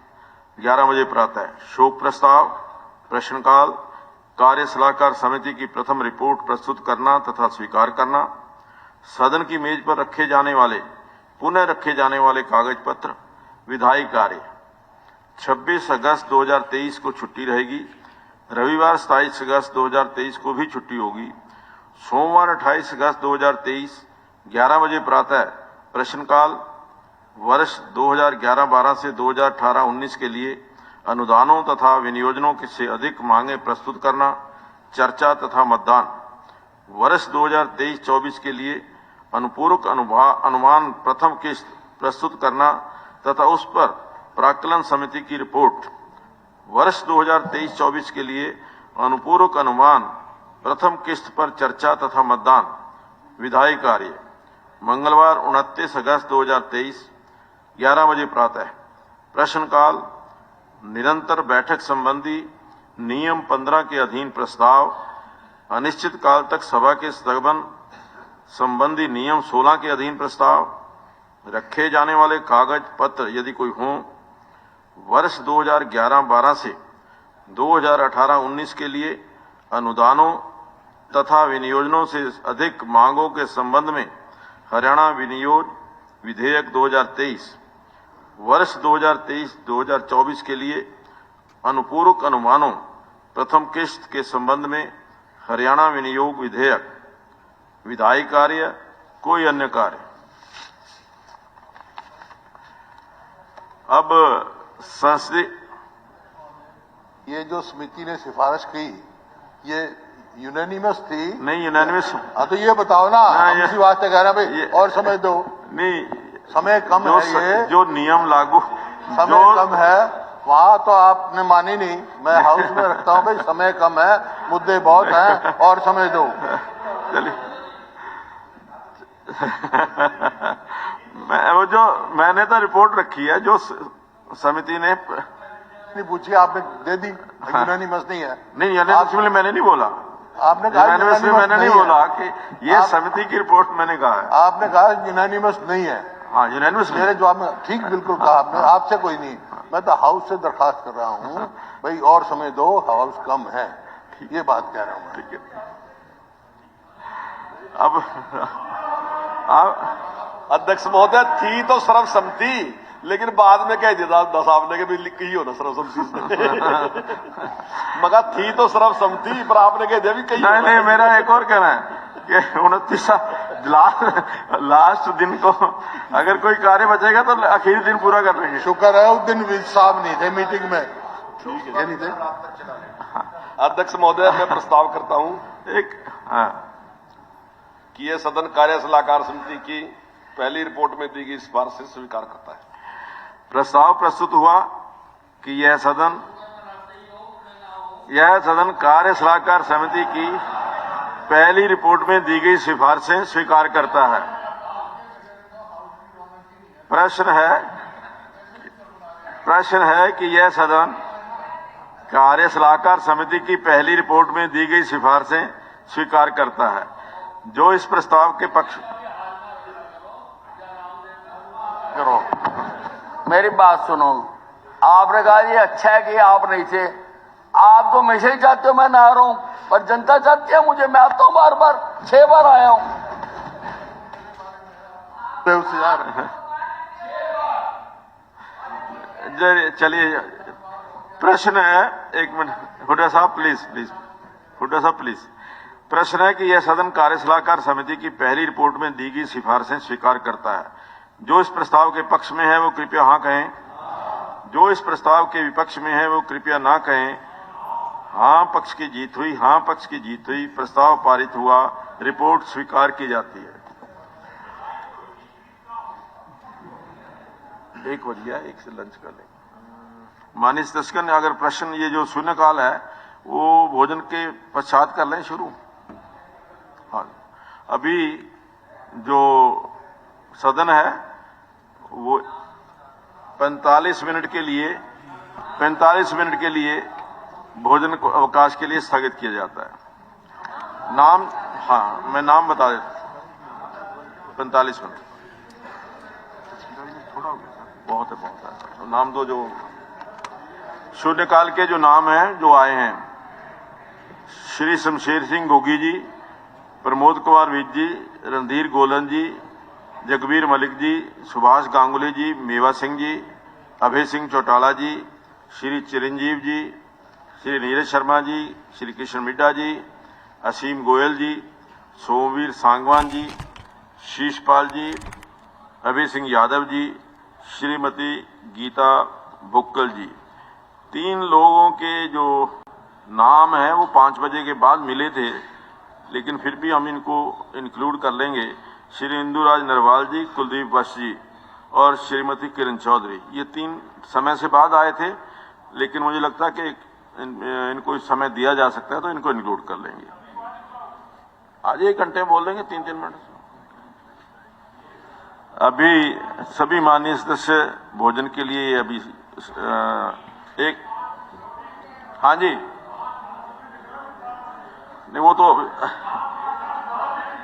11 बजे प्रातः शोक प्रस्ताव, प्रश्नकाल, कार्य सलाहकार समिति की प्रथम रिपोर्ट प्रस्तुत करना तथा स्वीकार करना, सदन की मेज पर पुनः रखे जाने वाले कागज पत्र, विधायी कार्य। 26 अगस्त 2023 को छुट्टी रहेगी। रविवार 27 अगस्त 2023 को भी छुट्टी होगी। सोमवार 28 अगस्त 2023 11 बजे प्रातः प्रश्नकाल, वर्ष 2011-12 से 2018-19 के लिए अनुदानों तथा विनियोजनों से अधिक मांगे प्रस्तुत करना, चर्चा तथा मतदान। वर्ष 2023-24 के लिए अनुपूरक अनुमान प्रथम किस्त प्रस्तुत करना तथा उस पर प्राक्कलन समिति की रिपोर्ट। वर्ष 2023-24 के लिए अनुपूरक अनुमान प्रथम किस्त पर चर्चा तथा मतदान। विधायी कार्य मंगलवार 29 अगस्त 2023 11 बजे प्रातः प्रश्नकाल, निरंतर बैठक संबंधी नियम 15 के अधीन प्रस्ताव, अनिश्चित काल तक सभा के स्थगन संबंधी नियम 16 के अधीन प्रस्ताव, रखे जाने वाले कागज पत्र यदि कोई हों। वर्ष 2011-12 से 2018-19 के लिए अनुदानों तथा विनियोजनों से अधिक मांगों के संबंध में हरियाणा विनियोग विधेयक 2023। वर्ष 2023-2024 के लिए अनुपूरक अनुमानों प्रथम किस्त के संबंध में हरियाणा विनियोग विधेयक। विधायी कार्य, कोई अन्य कार्य। अब संसदीय ये जो समिति ने सिफारिश की ये यूनानिमस थी? नहीं, यूनानिमस। तो ये बताओ ना, हम इसी वास्ते कह रहे हैं भाई और समझ दो। नहीं, समय कम है, ये जो नियम लागू समय कम है वहां तो आपने मानी नहीं। मैं हाउस में रखता हूं भाई, समय कम है, मुद्दे बहुत हैं और समझ दो। चलिए मैंने तो रिपोर्ट रखी है जो समिति ने नहीं पूछी, आपने दे दी। यूनानिमस नहीं है। नहीं, यूनानिमस में मैंने नहीं बोला। आपने कहा यूनानिमस में मैंने नहीं बोला कि ये समिति की रिपोर्ट मैंने कहा है। आपने कहा यूनानिमस नहीं है। हाँ, यूनानिमस मेरे जवाब में ठीक बिल्कुल कहा आपने। आपसे कोई नहीं, मैं तो हाउस से दरखास्त कर रहा हूँ भाई और समय दो, हाउस कम है, ये बात कह रहा हूँ। ठीक है। अब अध्यक्ष महोदय, थी तो सर्वसम्मति, लेकिन बाद में कह दिया था साहब ने कि लिख ही हो ना सर्वसम्मति से। मगर थी तो सर्वसम्मति, पर आपने कह दिया भी कहीं। नहीं, मेरा एक और कहना है कि 29 लास्ट दिन को अगर कोई कार्य बचेगा तो आखिरी दिन पूरा कर लेंगे। शुक्र है उस दिन साहब नहीं थे मीटिंग में। ठीक है, नहीं थे। अध्यक्ष महोदय, मैं प्रस्ताव करता हूं कि यह सदन कार्य सलाहकार समिति की पहली रिपोर्ट में दी गई सिफारिश से स्वीकार करता है। प्रस्ताव प्रस्तुत हुआ कि यह सदन कार्य सलाहकार समिति की पहली रिपोर्ट में दी गई सिफारिशें स्वीकार करता है। प्रश्न है कि यह सदन कार्य सलाहकार समिति की पहली रिपोर्ट में दी गई सिफारिशें स्वीकार करता है। जो इस प्रस्ताव के पक्ष करो, मेरी बात सुनो। आपने कहा ये अच्छा है कि आप नहीं थे। आप तो हमेशा ही चाहते हो मैं ना आ रहा हूं, पर जनता चाहती है मुझे। मैं आता हूं बार-बार, 6 बार आया हूं। चलिए, प्रश्न है, एक मिनट हुड्डा साहब प्लीज। हुड्डा साहब प्लीज। प्रश्न है कि यह सदन कार्य सलाहकार समिति की पहली रिपोर्ट में दी गई सिफारिशें स्वीकार करता है। जो इस प्रस्ताव के पक्ष में है वो कृपया हाँ कहें। जो इस प्रस्ताव के विपक्ष में है वो कृपया ना कहें। हाँ पक्ष की जीत हुई, हाँ पक्ष की जीत हुई। प्रस्ताव पारित हुआ। रिपोर्ट स्वीकार की जाती है। 1 बज गया, 1 से लंच कर लेंगे। माननीय सदस्य ने अगर प्रश्न ये जो शून्यकाल है वो भोजन के पश्चात कर लें शुरू। हाँ, अभी जो सदन है वो 45 मिनट के लिए भोजन को अवकाश के लिए स्थगित किया जाता है। नाम, हाँ मैं नाम बता देता। 45 मिनट बहुत है। नाम तो जो शून्यकाल के जो नाम हैं जो आए हैं, श्री शमशेर सिंह गोगी जी, प्रमोद कुमार विज जी, रणधीर गोलन जी, जगबीर मलिक जी, सुभाष गांगुली जी, मेवा सिंह जी, अभय सिंह चौटाला जी, श्री चिरंजीव जी, श्री नीरज शर्मा जी, श्री कृष्ण मिड्डा जी, असीम गोयल जी, सोमवीर सांगवान जी, शीशपाल जी, अभय सिंह यादव जी, श्रीमती गीता बुक्कल जी। 3 लोगों के जो नाम हैं वो 5 बजे के बाद मिले थे, लेकिन फिर भी हम इनको इंक्लूड कर लेंगे। श्री इंदुराज नरवाल जी, कुलदीप वश जी और श्रीमती किरण चौधरी। ये 3 समय से बाद आए थे, लेकिन मुझे लगता है कि इनको इस समय दिया जा सकता है तो इनको इंक्लूड कर लेंगे। आज 1 घंटे बोल देंगे, 3-3 मिनट। अभी सभी माननीय सदस्य भोजन के लिए अभी एक, हाँ जी, नहीं वो तो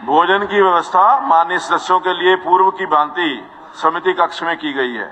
भोजन की व्यवस्था माननीय सदस्यों के लिए पूर्व की भांति समिति कक्ष में की गई है।